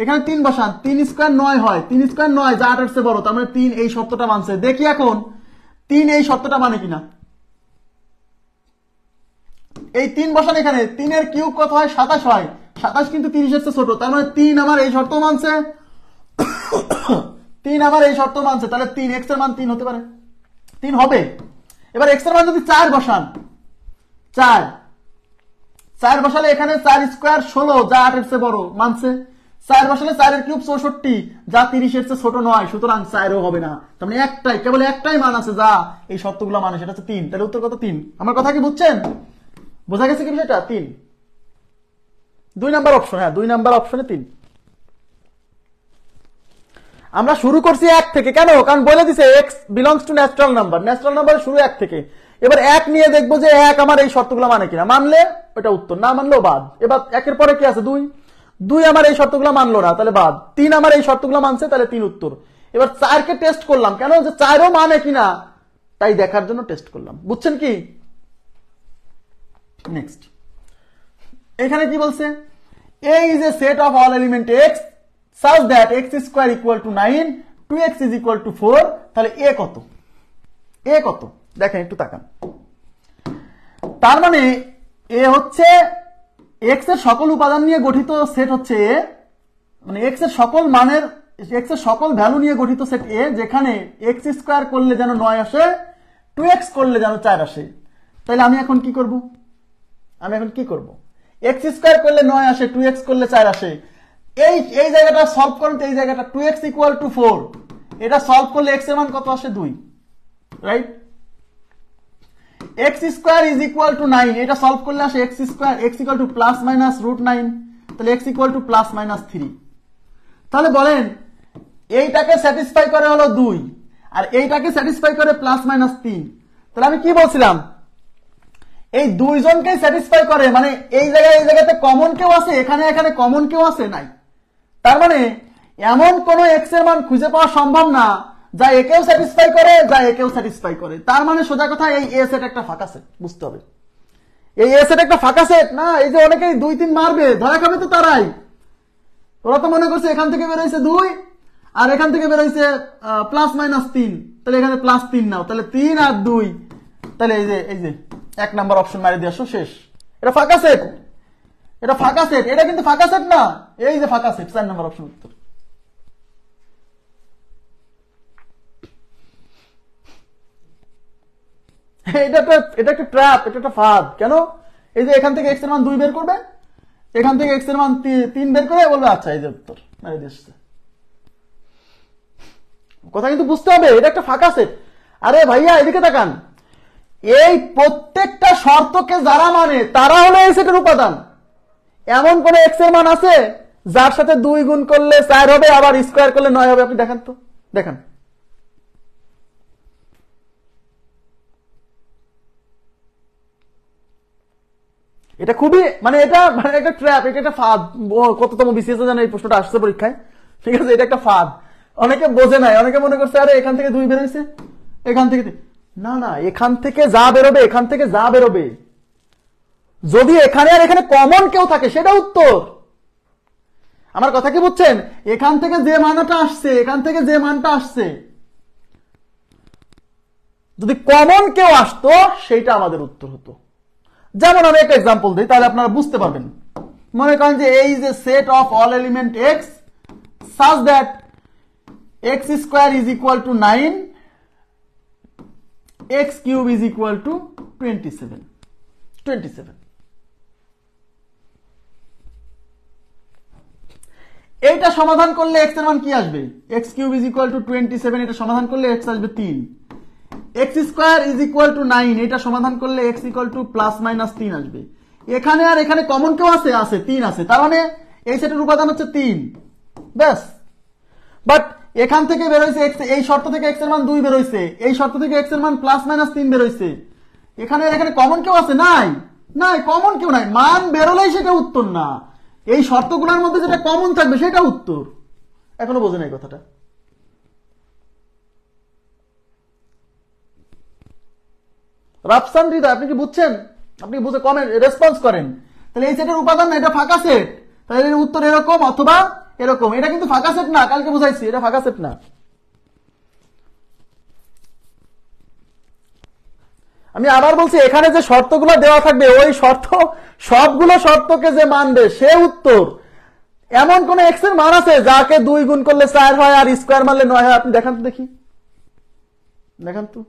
এখানে 3 বসান, 3 স্কোয়ার 9 হয়, 3 স্কোয়ার 9 যা 8 এর চেয়ে বড়, তার মানে 3 এই শর্তটা মানছে। দেখি এখন 3 এই শর্তটা মানে কিনা। এই 3 বসান, এখানে 3 এর কিউব কত হয়, 27 হয়, 27 কিন্তু 30 এর চেয়ে ছোট, তার মানে 3 আমার এই শর্ত মানছে, 3 আমার এই শর্ত মানছে, তাহলে 3 x এর মান 3 হতে পারে, 3 হবে। এবার x এর মান যদি 4 বসান, 4 বসালে এখানে 4 স্কোয়ার 16 যা 8 এর চেয়ে বড় মানছে, 4 বসালে 4 এর কিউব 64 যা 30 এর চেয়ে ছোট নয়, সুতরাং 4 ও হবে না। তার মানে কেবল একটাই মান আছে যা এই শর্তগুলো মানে, সেটা হচ্ছে 3। তাহলে উত্তর কত, 3। আমার কথা কি বুঝছেন, বোঝা গেছে কি বিষয়টা? 3 2 নাম্বার অপশন, হ্যাঁ 2 নাম্বার অপশনে 3। আমরা শুরু করছি 1 থেকে, কেন, কারণ বলে দিছে x belongs to natural number, natural নাম্বারের শুরু 1 থেকে। এবার 1 নিয়ে দেখবো যে 1 আমার এই শর্তগুলো মানে কিনা, মানলে ওটা উত্তর, না মানলেও বাদ। এবার 1 এর পরে কি আছে, 2 আমার এই শর্তগুলো মানলো না, তাহলে বাদ। 3 আমার এই শর্তগুলো মানছে, তাহলে 3 উত্তর। এবার 4 কে টেস্ট করলাম, কেন, যে 4 ও মানে কিনা তাই দেখার জন্য টেস্ট করলাম। বুঝছেন কি? নেক্সট এখানে কি বলছে, A is a set of all element x such that x square equal to 9, 2x is equal to 4। তাহলে a কত, a কত দেখেন একটু তাকান। তার মানে a হচ্ছে x এর সকল উপাদান নিয়ে গঠিত সেট হচ্ছে a, মানে x এর সকল মানের, x এর সকল ভ্যালু নিয়ে গঠিত সেট a, যেখানে x স্কয়ার করলে যেন 9 আসে, 2x করলে যেন 4 আসে। তাহলে আমি এখন কি করব, x স্কয়ার করলে 9 আসে, 2x করলে 4 আসে, এই জায়গাটা সলভ করুন তো, এই জায়গাটা 2x ইকুয়াল টু 4, এটা সলভ করলে x এর মান কত আসে, 2, right. x square is equal to 9, এটা সলভ করলে আসে x square, x equal to plus minus root 9, তাহলে x equal to plus minus 3। তাহলে বলেন এইটাকে স্যাটিসফাই করে হলো 2, আর এইটাকে স্যাটিসফাই করে প্লাস মাইনাস 3। তাহলে আমি কি বলছিলাম, এই দুইজনকে স্যাটিসফাই করে, মানে এই জায়গাতে কমন কেউ আছে, এখানে কমন কেউ আছে, নাই। তার মানে এমন কোন এক্স এর মান খুঁজে পাওয়া সম্ভব না যা একেও স্যাটিসফাই করে, যা একেও স্যাটিসফাই করে। তার মানে সোজা কথা, এই এ সেট একটা ফাঁকা সেট, বুঝতে হবে। এই এ সেট একটা ফাঁকা সেট না, এই যে অনেকেই 2 3 মারবে, ধরা খাবে তো তারাই। ওরা তো মনে করছে এখান থেকে বের হয়েছে 2 আর এখান থেকে বের হয়েছে প্লাস মাইনাস 3, তাহলে এখানে প্লাস 3 নাও, তাহলে 3 আর 2, তাহলে এই যে 1 নাম্বার অপশন মারি দিয়ে আসো, শেষ। এটা ফাঁকা সেট, এটা কিন্তু ফাঁকা সেট না, এই যে ফাঁকা সেট, 4 নাম্বার অপশন উত্তর। এটা একটা ট্র্যাপ, এটা একটা ফাঁদ। কেন, এই যে এখান থেকে x এর মান 2 বের করবে, এখান থেকে x এর মান 3 বের করে বলবে আচ্ছা এই যে উত্তর, মারি দিয়ে আসছে। কথা কিন্তু বুঝতে হবে, এটা একটা ফাঁকা সেট। আরে ভাইয়া এদিকে তাকান, এই প্রত্যেকটা শর্তকে যারা মানে তারা হলো এই সেটের উপাদান। এমন কোন এক্স এর মান আছে যার সাথে 2 গুণ করলে 4 হবে, আবার স্কয়ার করলে 9 হবে? আপনি দেখান তো, দেখান। এটা খুবই মানে এটা মানে একটা ট্র্যাপ, এটা একটা ফাঁদ। কততম বিসিএস জানো এই প্রশ্নটা আসছে পরীক্ষায়, ঠিক আছে? এটা একটা ফাঁদ, অনেকে বোঝে নাই, অনেকে মনে করছে আরে এখান থেকে 2 বেরোইছে, এখান থেকে না না, এখান থেকে যা বেরোবে, এখান থেকে যা বেরোবে, যদি এখানে আর এখানে কমন কেউ থাকে সেটা উত্তর। আমার কথা কি বুঝছেন? এখান থেকে যে মানটা আসছে, এখান থেকে যে মানটা আসছে, যদি কমন কেউ আসতো সেইটা আমাদের উত্তর হতো। যেমন আমি একটা এক্সাম্পল দিই, তাহলে আপনারা বুঝতে পারবেন। মনে করেন যে এই যে set of all element x such that x square is equal to 9, x cube is equal to 27। এইটা সমাধান করলে x এর মান কি আসবে? x cube is equal to 27, এটা সমাধান করলে x আসবে 3। x square is equal to 9, এটা সমাধান করলে x equal to plus minus 3 আসবে। এখানে আর এখানে কমন কেউ আছে? আছে, 3 আছে, তার মানে এই সেটের উপাদান হচ্ছে 3, ব্যাস। বাট এখান থেকে বের হইছে x, এই শর্ত থেকে x এর মান 2 বের হইছে, এই শর্ত থেকে x এর মান প্লাস মাইনাস 3 বের হইছে। এখানে আর এখানে কমন কেউ আছে? নাই, নাই, কমন কেউ নাই। মান বেরোলেই সেটা উত্তর না, এই শর্তগুলোর মধ্যে যেটা কমন থাকবে সেটা উত্তর। এখনো বোঝেন এই কথাটা? রাফসান হৃদয়, আপনি কি বুঝছেন? আপনি বুঝে কমেন্ট রেসপন্স করেন। তাহলে এই সেটের উপাদান না, এটা ফাঁকা সেট, তাহলে এর উত্তর এরকম অথবা এরকম। এটা কিন্তু ফাঁকা সেট না, কালকে বুঝাইছি, এটা ফাঁকা সেট না। আমি আবার বলছি, এখানে যে শর্তগুলো দেওয়া থাকবে ওই শর্ত, সবগুলো শর্তকে যে মানবে সে উত্তর। এমন কোন এক্স এর মান আছে যাকে 2 গুণ করলে 4 হয় আর স্কোয়ার মারলে 9 হয়? আপনি দেখান তো দেখি, দেখান তো।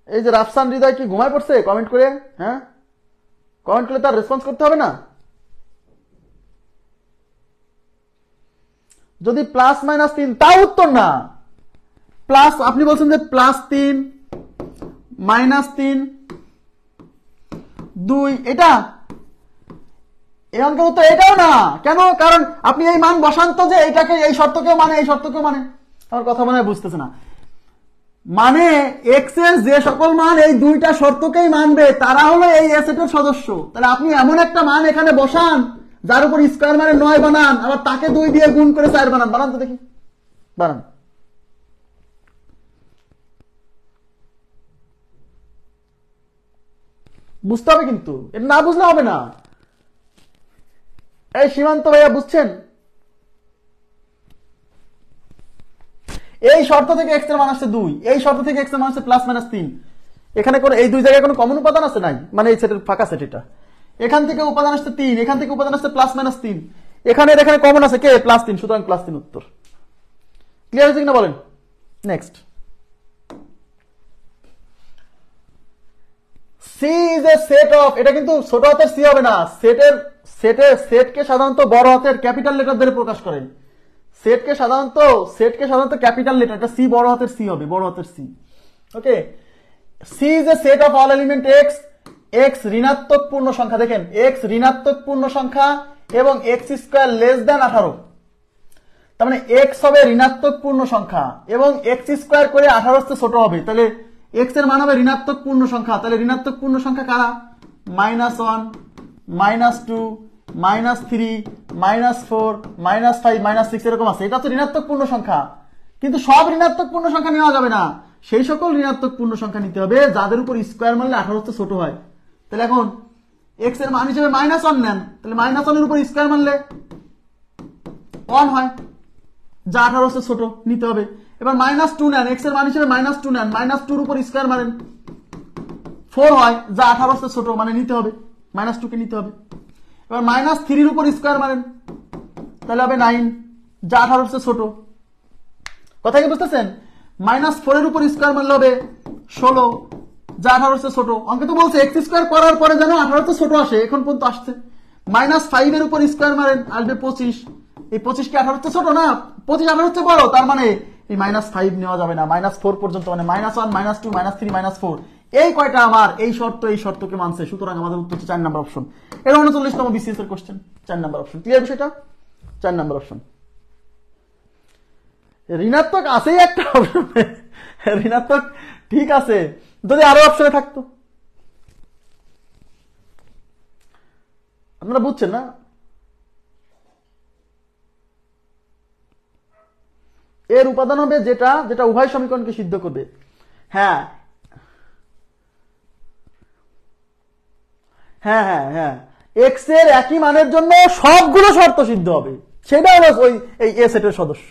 এই যে রাফসান হৃদয় কি ঘুমায় পড়ছে? কমেন্ট করে, হ্যাঁ কমেন্ট করলে তার রেসপন্স করতে হবে না? যদি প্লাস মাইনাস 3 তা উত্তর না। প্লাস, আপনি বলছেন যে প্লাস 3 মাইনাস 3 2, এটা এই অঙ্কের উত্তর এটাও না। কেন? কারণ আপনি এই মান বসান তো যে এটাকে, এই শর্তকেও মানে, এই শর্তকেও মানে। আমার কথা মনে হয় বুঝতেছে না। মানে এক্স এর যে সকল মান এই দুইটা শর্তকেই মানবে তারা হলো এই এ সেটের সদস্য। তাহলে আপনি এমন একটা মান এখানে বসান যার উপর স্কয়ার মানে 9 বানান, আবার তাকে 2 দিয়ে গুণ করে 4 বানান। বানান তো দেখি, বানান। বুঝতে হবে কিন্তু, এটা না বুঝলে হবে না। এই সীমান্ত ভাইয়া বুঝছেন? এই শর্ত থেকে x এর মান আসছে 2, এই শর্ত থেকে x এর মান আসছে প্লাস মাইনাস 3। এখানে কোন এই দুই জায়গায় কোনো কমন উপাদান আছে? নাই, মানে এই সেটের ফাঁকা সেট এটা। এখান থেকে উপাদান আসছে 3, এখান থেকে উপাদান আসছে প্লাস মাইনাস 3, এখানে এখানে কমন আছে কে? প্লাস 3, সুতরাং প্লাস 3 উত্তর। ক্লিয়ার হয়েছে কিনা বলেন? Next, C is a set of, এটা কিন্তু ছোট হাতের সি হবে না, সেটকে সাধারণত বড় হাতের ক্যাপিটাল লেটার দিয়ে প্রকাশ করে। সেটকে সাধারণত ক্যাপিটাল লেটার, এটা সি বড় হাতের সি হবে, বড় হাতের C. Okay, C is a set of all element x, x ঋণাত্মক পূর্ণ সংখ্যা। দেখেন, এক্স ঋণাত্মক পূর্ণ সংখ্যা এবং এক্স স্কোয়ার লেস দ্যান 18। তার মানে এক্স হবে ঋণাত্মক পূর্ণ সংখ্যা এবং এক্স স্কোয়ার করে 18 ছোট হবে। তাহলে এক্স এর মান হবে ঋণাত্মক পূর্ণ সংখ্যা। তাহলে ঋণাত্মক পূর্ণ সংখ্যা কারা? -1, -2, -3, -4, -5, -6 এরকম আছে। এটা তো ঋণাত্মক পূর্ণ সংখ্যা, কিন্তু সব ঋণাত্মক পূর্ণ সংখ্যা নেওয়া যাবে না। সেই সকল ঋণাত্মক পূর্ণ সংখ্যা নিতে হবে যাদের উপর স্কোয়ার মারলে 18 ছোট হয়। তাহলে এখন এক্স এর মান হিসেবে -1 নেন, তাহলে -1 এর উপর স্কোয়ার মারলে 1 হয়, যা 18 ছোট নিতে হবে। এবার -2 নেন, এক্স এর মান হিসেবে -2 নেন, -2 এর উপর স্কোয়ার মারেন 4 হয়, যা 18 ছোট, মানে নিতে হবে, -2 কে নিতে হবে। এবার -3 এর উপর স্কোয়ার মারেন, তাহলে হবে 9, যা 18 ছোট। কথা কি বুঝতেছেন? -4 এর উপর স্কোয়ার মারলে হবে 16, যা 18 ছোট। অঙ্কে তো বলছে এক্স স্কোয়ার করার পরে যেন 18 ছোট আসে, এখন পর্যন্ত আসছে। -5 এর উপর স্কোয়ার মারেন, আসবে 25। এই 25 কি 18 ছোট না? 25 18 বড়, তার মানে এই -5 নেওয়া যাবে না, -4 পর্যন্ত, মানে -1, -2, -3, -4 এই কয়টা আমার এই শর্তকে মানছে। সুতরাং আমাদের উত্তর হচ্ছে 4 নম্বর অপশন। এটা 39তম বিসিএস এর কোশ্চেন, 4 নম্বর অপশন। ক্লিয়ার বিষয়টা? 4 নম্বর অপশন। ঋণাত্মক আছেই একটা অপশন, ঋণাত্মক ঠিক আছে, যদি আরো অপশনে থাকতো। আপনারা বুঝছেন না? এর উপাদান হবে যেটা যেটা উভয় সমীকরণকে সিদ্ধ করবে। হ্যাঁ হ্যাঁ হ্যাঁ হ্যাঁ, এক্স এর একই মানের জন্য সবগুলো শর্ত সিদ্ধ হবে, সেটা হলো ওই এই এ সেটের সদস্য।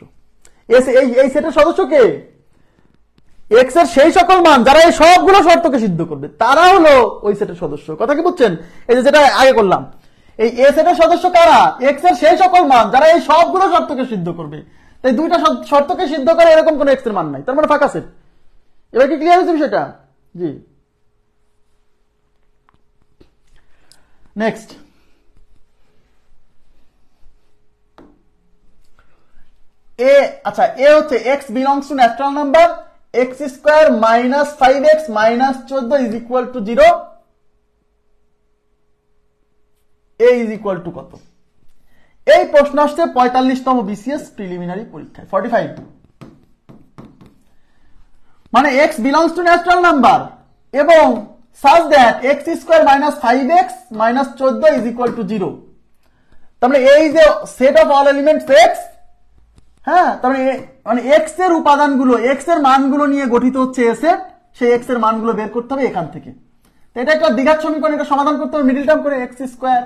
এই সেটের সদস্য কে? এক্স এর সেই সকল মান যারা এই সবগুলো শর্তকে সিদ্ধ করবে, তারা হলো ওই সেটের সদস্য। কথা কি বুঝছেন? এই যে যেটা আগে করলাম, এই এ সেটের সদস্য কারা? এক্স এর সেই সকল মান যারা এই সবগুলো শর্তকে সিদ্ধ করবে। তাই দুইটা শর্তকে সিদ্ধ করে এরকম কোন এক্স এর মান নাই, তার মানে ফাঁকা সেট। এবার কি ক্লিয়ার হয়েছে বিষয়টা? জি। নেক্সট, এ আচ্ছা, এ হচ্ছে x belongs to natural number, x square minus 5x minus 14 is equal two 0। A is equal two কত? এই প্রশ্ন আসছে 45তম বিসিএস প্রিলিমিনারি পরীক্ষায়, 45। মানে x belongs to natural number এবং such that x square minus 5x minus 14 is equal two 0। তার মানে এই যে set of all elements x, হ্যাঁ, তার মানে এক্স এর উপাদানগুলো, এক্স এর মানগুলো নিয়ে গঠিত হচ্ছে এ সেট। সেই এক্স এর মানগুলো বের করতে হবে এখান থেকে। এটা একটা দ্বিঘাত সমীকরণ, এটা সমাধান করতে হবে মিডল টার্ম করে, x square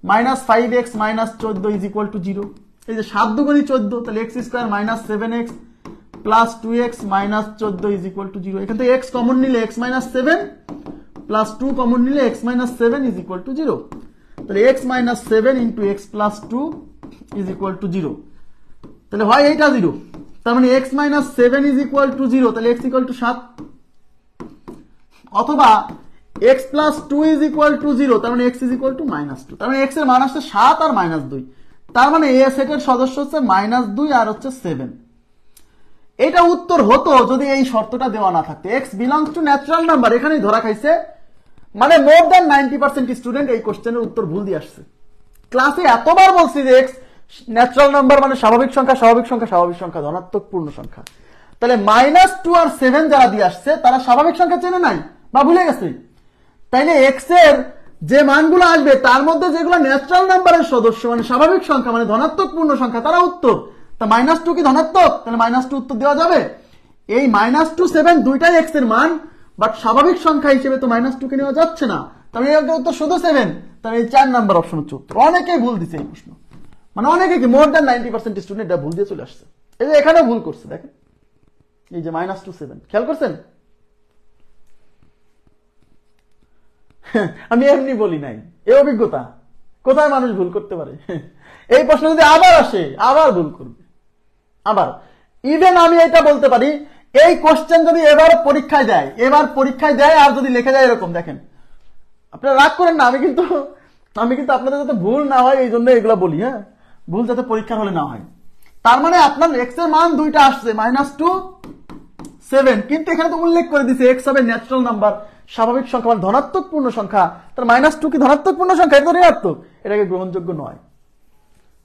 minus 5x minus 14 is equal two 0। এই যে 7 দুগুণী 14, তাহলে x square minus 7x plus 2x minus 14 is equal two 0। এখান থেকে x কমন নিলে x মাইনাস 7 প্লাস 2 কমন নিলে x minus 7 is equal two 0। তাহলে x minus 7 into x plus 2 is equal two 0। তাহলে হয় এইটা 0, তার মানে x minus 7 is equal two 0, তাহলে x ইকুয়াল টু 7। অথবা x plus 2 is equal two 0, তার মানে x is equal two minus 2। তার মানে x এর মান আসছে 7 আর মাইনাস 2, তার মানে এ সেটের সদস্য হচ্ছে মাইনাস 2 আর হচ্ছে 7। এটা উত্তর হতো যদি এই শর্তটা দেওয়া না থাকতো, x belongs to natural number, এখানেই ধরা খাইছে। মানে মোর দ্যান 90% স্টুডেন্ট এই কোশ্চেনের উত্তর ভুল দিয়ে আসছে। ক্লাসে এতবার বলছি যে x ন্যাচারাল নাম্বার মানে স্বাভাবিক সংখ্যা, স্বাভাবিক সংখ্যা, স্বাভাবিক সংখ্যা, ধনাত্মক পূর্ণ সংখ্যা। তাহলে মাইনাস 2 আর 7 যারা দিয়ে আসছে তারা স্বাভাবিক সংখ্যা চেনে নাই বা ভুলে গেছে। তাইলে এক্স এর যে মানগুলো আসবে তার মধ্যে যেগুলো ন্যাচারাল নাম্বারের সদস্য মানে স্বাভাবিক সংখ্যা মানে ধনাত্মক পূর্ণ সংখ্যা, তারা উত্তর। তা মাইনাস 2 কি ধনাত্মক? তাহলে মাইনাস 2 উত্তর দেওয়া যাবে। এই মাইনাস 2 7 দুইটাই এক্স এর মান, বাট স্বাভাবিক সংখ্যা হিসেবে তো মাইনাস 2 কে নেওয়া যাচ্ছে না, তাহলে এর উত্তর শুধু 7। তাহলে এই 4 নাম্বার অপশন হচ্ছে উত্তর। অনেকেই ভুল দিছে এই প্রশ্ন, মানে অনেকে কি মোর দ্যান 90% স্টুডেন্ট এটা ভুল দিয়ে চলে আসছে। এই যে এখানেও ভুল করছে, দেখেন এই যে মাইনাস 2 7, খেয়াল করছেন? আমি এমনি বলি নাই, এই অভিজ্ঞতা। কোথায় মানুষ ভুল করতে পারে? এই প্রশ্ন যদি আবার আসে, আবার ভুল করবে। আবার ইভেন আমি এটা বলতে পারি, এই কোশ্চেন যদি এবার পরীক্ষায় দেয় আর যদি লিখে যায় এরকম, দেখেন আপনারা রাগ করেন না, আমি কিন্তু আপনাদের যাতে ভুল না হয় এই জন্য এগুলো বলি। হ্যাঁ, ভুল যাতে পরীক্ষার হলে না হয়। তার মানে আপনার এক্স এর মান দুইটা আসছে, মাইনাস 2 7, কিন্তু এখানে তো উল্লেখ করে দিছে এক্স হবে ন্যাচারাল নাম্বার, স্বাভাবিক সংখ্যা মানে ধনাত্মক পূর্ণ সংখ্যা। তার মাইনাস 2 কি ধনাত্মক পূর্ণ সংখ্যা? এটা ঋণাত্মক, এটাকে গ্রহণযোগ্য নয়।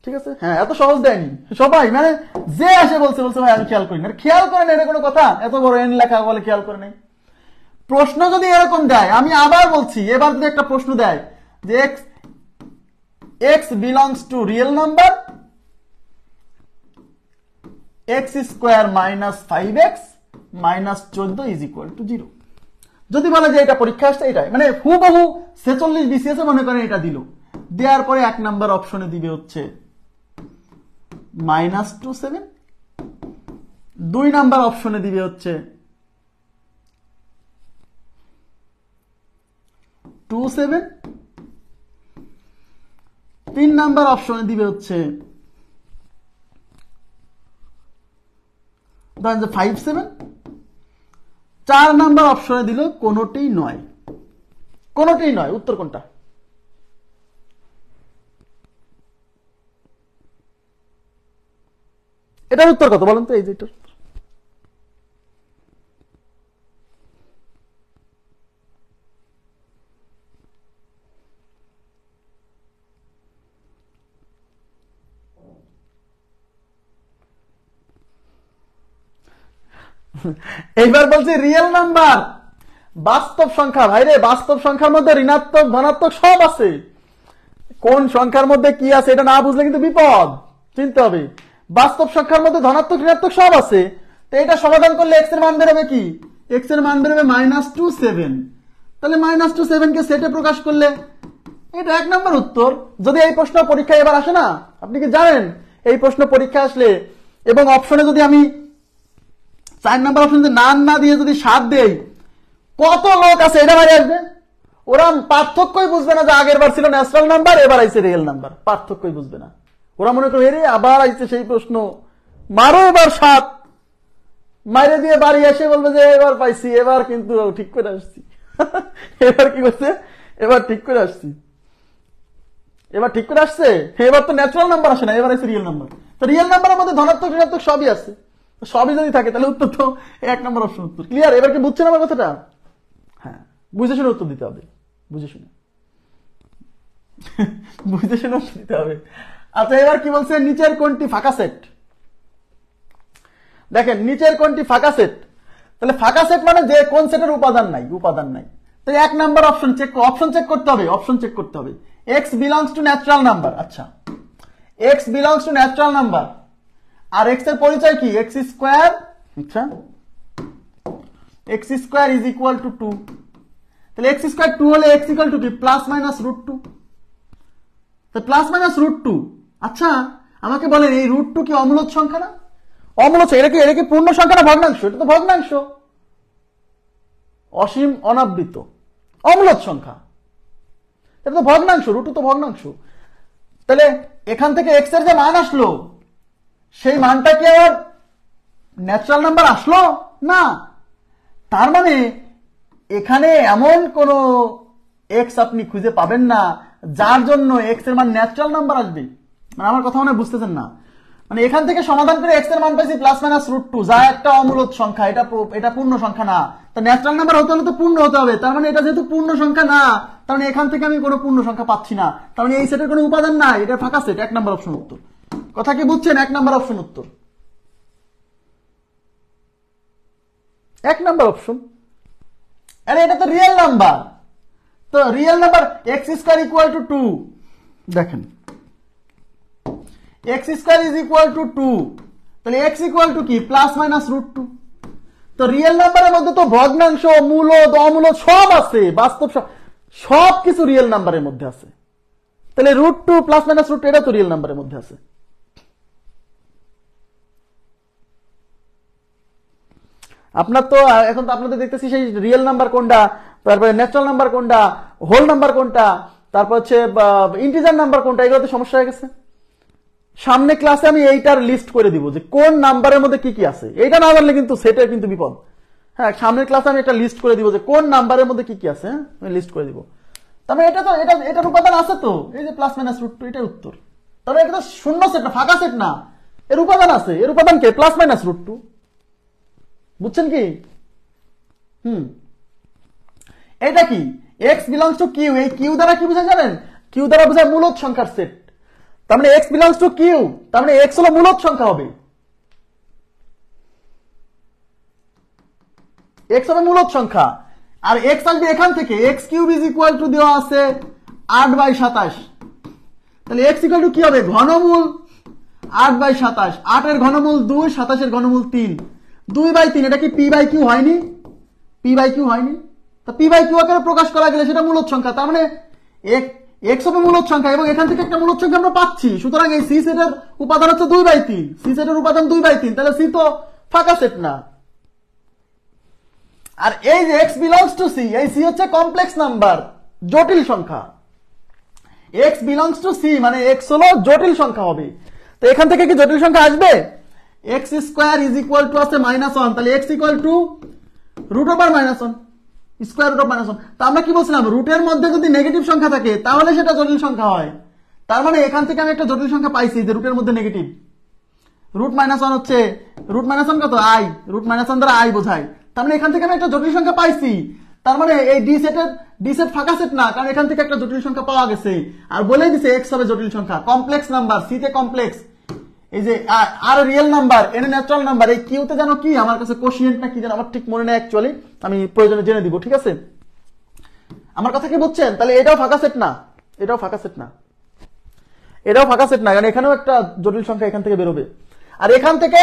ঠিক আছে? হ্যাঁ, এত সহজ দেয়নি সবাই, মানে যে আসে বলছে ভাই আমি খেয়াল করি না। খেয়াল করেন এটা কোনো কথা? এত বড় এন লেখা বলে খেয়াল করে নাই। প্রশ্ন যদি এরকম দেয়, আমি আবার বলছি, এবার যদি একটা প্রশ্ন দেয় যে x belongs to real number, x square minus 5x minus 14 is equal to 0, যদি বলে যে এটা পরীক্ষা আসছে, এটাই মানে হুবহু 46 বিসিএস এ মনে করেন এটা দিল, দেওয়ার পরে 1 নাম্বার অপশনে দিবে হচ্ছে মাইনাস 2 7, 2 নাম্বার অপশনে দিবে হচ্ছে 2 7, 3 নাম্বার অপশনে দিবে হচ্ছে 5 7, 4 নাম্বার অপশনে দিল কোনোটিই নয়। উত্তর কোনটা? এটার উত্তর কত বলেন তো? এই যে এটার এইবার বলছি রিয়েল নাম্বার, বাস্তব সংখ্যা। ভাইরে, বাস্তব সংখ্যার মধ্যে ঋণাত্মক ধনাত্মক সব আছে। কোন সংখ্যার মধ্যে কি আছে এটা না বুঝলে কিন্তু বিপদ, চিনতে হবে। বাস্তব সংখ্যার মধ্যে ধনাত্মক ঋণাত্মক সব আছে, তো এটা সমাধান করলে এক্স এর মান বেরোবে কি, এক্স এর মান বেরোবে -27। তাহলে -27 কে সেটে প্রকাশ করলে এটা 1 নম্বর উত্তর। যদি এই প্রশ্ন পরীক্ষায় এবার আসে না, আপনি কি জানেন এই প্রশ্ন পরীক্ষা আসলে এবং অপশনে যদি আমি 4 নম্বর অপশন না দিয়ে যদি 7 দেই, কত লোক আছে এটা বাইরে আসবে, ওরা পার্থক্যই বুঝবে না যে আগের বার ছিল ন্যাচারাল নাম্বার, এবার আইছে রিয়েল নাম্বার, পার্থক্যই বুঝবে না। ওরা মনে করে এরে আবার আইছে সেই প্রশ্ন, মারো এবার 7, মাইরে দিয়ে বাড়ি এসে বলবে যে এবার পাইছি, এবার কিন্তু ঠিক করে আসছি। এবার কি করছে, এবার ঠিক করে আসছি, এবার ঠিক করে আসছে। এবার তো ন্যাচারাল নাম্বার আসে না, এবার আছে রিয়েল নাম্বার। তো রিয়েল নাম্বারের মধ্যে ধনাত্মক ঋণাত্মক সবই আছে, সবই যদি থাকে তাহলে উত্তর তো 1 নম্বর অপশন উত্তর। ক্লিয়ার? এবার কি বুঝছেন আমার কথাটা? হ্যাঁ, বুঝে শুনে উত্তর দিতে হবে, বুঝে শুনে, বুঝে শুনে উত্তর দিতে হবে। আচ্ছা, এবার কি বলছে, নিচের কোনটি ফাঁকা সেট? দেখেন নিচের কোনটি ফাঁকা সেট, তাহলে ফাঁকা সেট মানে যে কোন সেটের উপাদান নাই, উপাদান নাই। তো 1 number option check, option check করতে হবে, অপশন চেক করতে হবে। X belongs to natural number, আচ্ছা X belongs to natural number, আর এক্স এর পরিচয় কি, এক্স স্কোয়ার, আচ্ছা X square is equal to 2। তাহলে এক্স স্কোয়ার 2 হলে এক্স ইকুয়াল টু কি, +-√2। তো +-√2। আচ্ছা আমাকে বলেন এই √2 কি অমূলদ সংখ্যা না? অমূলদ, এটা কি পূর্ণ সংখ্যা না ভগ্নাংশ? এটা তো ভগ্নাংশ, অসীম অনাবৃত অমূলদ সংখ্যা, এটা তো ভগ্নাংশ, √2 তো ভগ্নাংশ। তাহলে এখান থেকে এক্স এর যে মান আসলো, সেই মানটা কি আর ন্যাচারাল নাম্বার আসলো না? তার মানে এখানে এমন কোন এক্স আপনি খুঁজে পাবেন না যার জন্য এক্স এর মান ন্যাচারাল নাম্বার আসবে। মানে আমার কথা মনে বুঝতেছেন না? মানে এখান থেকে সমাধান করে এক্স এর মান পাইছি +-√2, যা একটা অমূলদ সংখ্যা, এটা পূর্ণ সংখ্যা না। তা ন্যাচারাল নাম্বার হতে হলে তো পূর্ণ হতে হবে, তার মানে এটা যেহেতু পূর্ণ সংখ্যা না, তার মানে এখান থেকে আমি কোনো পূর্ণ সংখ্যা পাচ্ছি না, তার মানে এই সেটের কোনো উপাদান নাই, এটা ফাঁকা সেট। 1 নম্বর অপশন উত্তর। কথা কি বুঝছেন? 1 নম্বর অপশন উত্তর, 1 নম্বর অপশন। আরে এটা তো রিয়েল নাম্বার, তো real number x square equal to 2, দেখেন x square is equal to 2, তাহলে এক্স ইকুয়াল টু কি, +-√2। তো রিয়েল নাম্বারের মধ্যে তো ভগ্নাংশ, মূলদ, অমূলদ সব আছে, বাস্তব সব কিছু রিয়েল নাম্বারের মধ্যে আছে। তাহলে √2 +-√2 এটা তো রিয়েল নাম্বারের মধ্যে আছে। আপনার তো এখন তো আপনাদের দেখতেছি সেই রিয়েল নাম্বার কোনটা, তারপরে ন্যাচারাল নাম্বার কোনটা, হোল নাম্বার কোনটা, তারপর হচ্ছে ইন্টিজার নাম্বার কোনটা, এগুলোতে সমস্যা হয়ে গেছে। সামনে ক্লাসে আমি এইটার লিস্ট করে দিব যে কোন নাম্বারের মধ্যে কি কি আছে, এইটা না জানলে কিন্তু সেটের কিন্তু বিপদ। হ্যাঁ, সামনের ক্লাসে আমি একটা লিস্ট করে দিব যে কোন নাম্বারের মধ্যে কি কি আছে, হ্যাঁ আমি লিস্ট করে দিব। তবে এটা তো এটার উপাদান আছে, তো এই যে +-√2 এটা উত্তর। তবে এটা তো শূন্য সেট না, ফাঁকা সেট না, এর উপাদান আছে। এর উপাদান কে, +-√2, বুঝছেন কি? এটা কি, এক্স বিলংস টু কিউ, এই কিউ দ্বারা কি বোঝায় জানেন? কিউ দ্বারা বোঝায় মূলদ সংখ্যার সেট। তার মানে এক্স বিলংস টু কিউ, তার মানে এক্স হলো মূলদ সংখ্যা হবে, এক্স হবে মূলদ সংখ্যা। আর এক্স আসবে এখান থেকে, x cube is equal two দেওয়া আছে 8/27, তাহলে এক্স ইকুয়াল টু কি হবে, ঘনমূল 8/27, 8 এর ঘনমূল 2, 27 এর ঘনমূল 3, 2/3। এটা কি p/q হয়নি? p/q হয়নি? তা p/q আকারে প্রকাশ করা গেলে সেটা মূলদ সংখ্যা, তার মানে এক্স হবে মূলদ সংখ্যা এবং এখান থেকে একটা মূলদ সংখ্যা আমরা পাচ্ছি। সুতরাং এই সি সেটের উপাদান হচ্ছে 2/3, সি সেটের উপাদান 2/3, তাহলে সি তো ফাঁকা সেট না। আর এই যে এক্স বিলংস টু সি, এই সি হচ্ছে কমপ্লেক্স নাম্বার, জটিল সংখ্যা। এক্স বিলংস টু সি মানে এক্স হলো জটিল সংখ্যা হবে। তো এখান থেকে কি জটিল সংখ্যা আসবে? X square is equal two আছে -1, তাহলে এক্স ইকুয়াল টু √(-1), স্কোয়ার √(-1). তা আমরা কি বলছিলাম, রুটের মধ্যে যদি নেগেটিভ সংখ্যা থাকে তাহলে সেটা জটিল সংখ্যা হয়। তার মানে এখান থেকে আমি একটা জটিল সংখ্যা পাইছি যে রুটের মধ্যে নেগেটিভ। √-1 হচ্ছে, √-1 কত, আই, √-1 দ্বারা আই বোঝায়। তার মানে এখান থেকে আমি একটা জটিল সংখ্যা পাইছি। তার মানে এই ডি সেট ফাঁকা সেট না, কারণ এখান থেকে একটা জটিল সংখ্যা পাওয়া গেছে। আর বলেই দিছে এক্স হবে জটিল সংখ্যা, কমপ্লেক্স নাম্বার, সি তে কমপ্লেক্স। এই যে আর real number, N natural number, এই কিউতে জানো কি আমার কাছে কোশিয়েন্ট না কি জানো, আমার ঠিক মনে নেই অ্যাকচুয়ালি, আমি প্রয়োজনে জেনে দিব, ঠিক আছে? আমার কথা কি বুঝছেন? তাহলে এটাও ফাঁকা সেট না, এটাও ফাঁকা সেট না। এটাও ফাঁকা সেট না, কারণ এখানেও একটা জটিল সংখ্যা এখান থেকে বেরোবে। আর এখান থেকে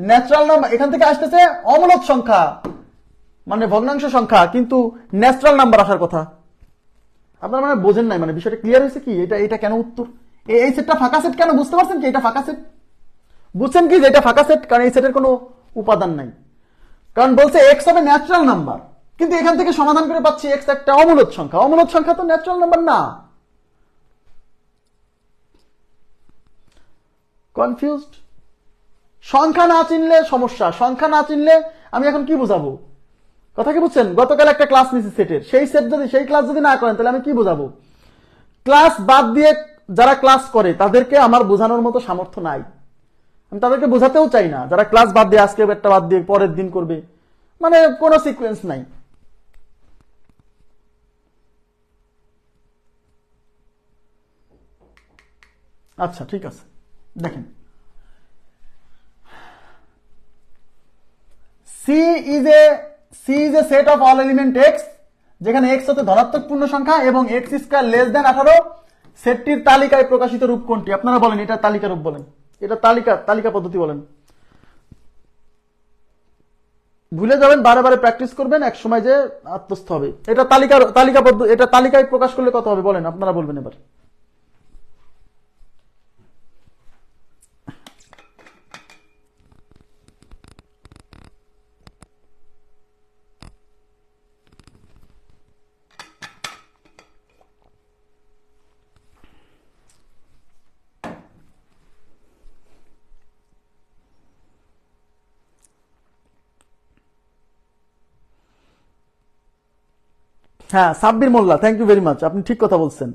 ন্যাচারাল নাম্বার, এখান থেকে আসতেছে অমূলক সংখ্যা মানে ভগ্নাংশ সংখ্যা, কিন্তু ন্যাচারাল নাম্বার আসার কথা। আপনারা মানে বোঝেন নাই, মানে বিষয়টা ক্লিয়ার হয়েছে কি? এটা কেন উত্তর? এই সেটটা ফাঁকা সেট কেন বুঝতে পারছেন কি? এটা ফাঁকা সেট বুঝছেন কি যে এটা ফাঁকা সেট? কারণ এই সেটের কোনো উপাদান নাই। কারণ বলছে এক্স হবে ন্যাচারাল নাম্বার, কিন্তু এখান থেকে সমাধান করে পাচ্ছি এক্স একটা অমূলক সংখ্যা। অমূলক সংখ্যা তো ন্যাচারাল নাম্বার না। কনফিউজড? সংখ্যা না চিনলে সমস্যা। সংখ্যা না চিনলে আমি এখন কি বুঝাবো? কথা কি বুঝছেন? গতকাল একটা ক্লাস নিয়েছি সেটের, সেই ক্লাস যদি না করেন তাহলে আমি কি বুঝাবো? ক্লাস বাদ দিয়ে যারা ক্লাস করে তাদেরকে আমার বোঝানোর মতো সামর্থ্য নাই, আমি তাদেরকে বোঝাতেও চাই না। যারা ক্লাস বাদ দিয়ে আজকে একটা বাদ দিয়ে পরের দিন করবে, মানে কোনো সিকোয়েন্স নাই। আচ্ছা ঠিক আছে, দেখেন C is a set of all element x, যেখানে এক্স হতে ধনাত্মক পূর্ণ সংখ্যা এবং এক্স স্কয়ার লেস দেন 18। সেটটির তালিকায় প্রকাশিত রূপ কোনটি? আপনারা বলেন, এটা তালিকা রূপ বলেন, এটা তালিকা পদ্ধতি বলেন। ভুলে যাবেন, বারে বারে প্র্যাকটিস করবেন, এক সময় যে আত্মস্থ হবে। এটা তালিকা পদ্ধতি, এটা তালিকায় প্রকাশ করলে কত হবে বলেন, আপনারা বলবেন এবার। হ্যাঁ, সাব্বির মোল্লা, থ্যাংক ইউ ভেরি মাচ, আপনি ঠিক কথা বলছেন।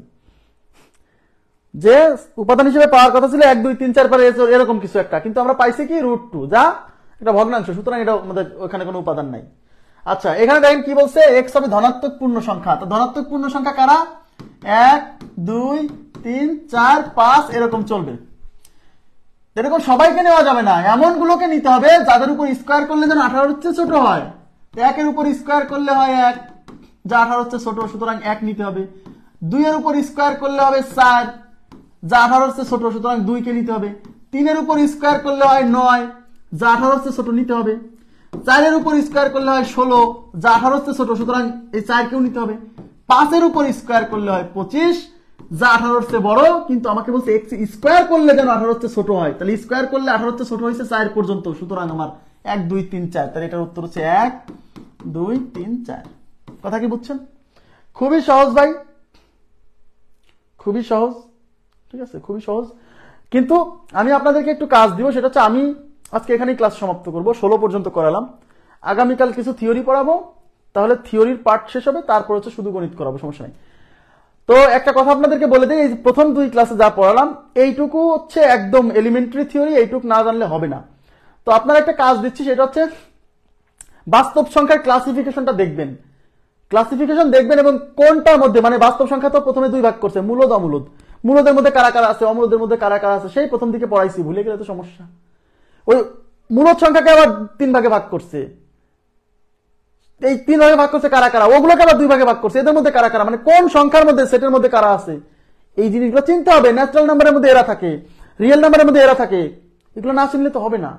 যে উপাদান হিসেবে পাওয়ার কথা ছিল 1 2 3 4 পরে এরকম কিছু একটা, কিন্তু আমরা পাইছি কি √2, যা এটা ভগ্নাংশ, সুতরাং এটা আমাদের ওখানে কোনো উপাদান নাই। আচ্ছা, এখানে দেখেন কি বলছে, এক্স হবে ধনাত্মক পূর্ণ সংখ্যা। তো ধনাত্মক পূর্ণ সংখ্যা কারা? 1 2 3 4 5 এরকম চলবে। এরকম সবাইকে নেওয়া যাবে না, এমন গুলোকে নিতে হবে যাদের উপর স্কোয়ার করলে যেন 18 হচ্ছে ছোট হয়। 1 এর উপর স্কোয়ার করলে হয় 1, যা 18 হচ্ছে ছোট, সুতরাং 1 নিতে হবে। 2 এর উপর স্কোয়ার করলে হবে 4, যা 18 হচ্ছে ছোট, সুতরাং 2 কে নিতে হবে। 3 এর উপর স্কোয়ার করলে হয় 9, যা 18 হচ্ছে ছোট, নিতে হবে। 4 এর উপর স্কোয়ার করলে হয় 16, যা 18 হচ্ছে ছোট, সুতরাং এই 4 কেও নিতে হবে। 5 এর উপর স্কোয়ার করলে হয় 25, যা 18 হচ্ছে বড়, কিন্তু আমাকে বলছে এক্স স্কোয়ার করলে যেন 18 হচ্ছে ছোট হয়। তাহলে স্কোয়ার করলে 18 হচ্ছে ছোট হয়েছে 4 পর্যন্ত, সুতরাং আমার 1 2 3 4, তাহলে এটার উত্তর হচ্ছে 1 2 3 4। কথা কি বুঝছেন? খুবই সহজ ভাই, খুবই সহজ, ঠিক আছে, খুবই সহজ। কিন্তু আমি আপনাদেরকে একটু কাজ দিব, সেটা হচ্ছে আমি আজকে এখানেই ক্লাস সমাপ্ত করব। 16 পর্যন্ত করালাম, আগামীকাল কিছু থিওরি পড়াবো, তাহলে থিওরির পার্ট শেষ হবে, তারপর হচ্ছে শুধু গণিত করাবো, সমস্যা নেই। তো একটা কথা আপনাদেরকে বলে দিই, এই প্রথম 2 ক্লাসে যা পড়ালাম এইটুকু হচ্ছে একদম এলিমেন্টারি থিওরি, এইটুকু না জানলে হবে না। তো আপনারা একটা কাজ দিচ্ছি, সেটা হচ্ছে বাস্তব সংখ্যার ক্লাসিফিকেশনটা দেখবেন, ক্লাসিফিকেশন দেখবেন, এবং কোনটার মধ্যে, মানে বাস্তব সংখ্যা তো প্রথমে 2 ভাগ করছে, মূলদ অমূলদ। মূলদের মধ্যে কারা কারা আছে, অমূলদের মধ্যে কারা কারা আছে, সেই প্রথম দিকে পড়াইছি, ভুলে গেলে তো সমস্যা। ওই মূলদ সংখ্যাকে আবার 3 ভাগে ভাগ করছে, এই 3 ভাগে ভাগ করছে কারা কারা, ওগুলোকে আবার 2 ভাগে ভাগ করছে, এদের মধ্যে কারা কারা, মানে কোন সংখ্যার মধ্যে, সেটের মধ্যে কারা আছে, এই জিনিসগুলো চিনতে হবে। ন্যাচারাল নাম্বারের মধ্যে এরা থাকে, রিয়েল নাম্বারের মধ্যে এরা থাকে, এগুলো না চিনলে তো হবে না।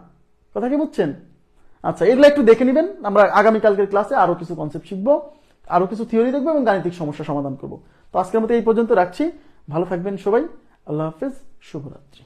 কথা কি বুঝছেন? আচ্ছা, এগুলো একটু দেখে নেবেন, আমরা আগামীকালকের ক্লাসে আরো কিছু কনসেপ্ট শিখবো, আরো কিছু থিওরি দেখবো এবং গাণিতিক সমস্যা সমাধান করবো। তো আজকের মতো এই পর্যন্ত রাখছি, ভালো থাকবেন সবাই, আল্লাহ হাফেজ, শুভরাত্রি।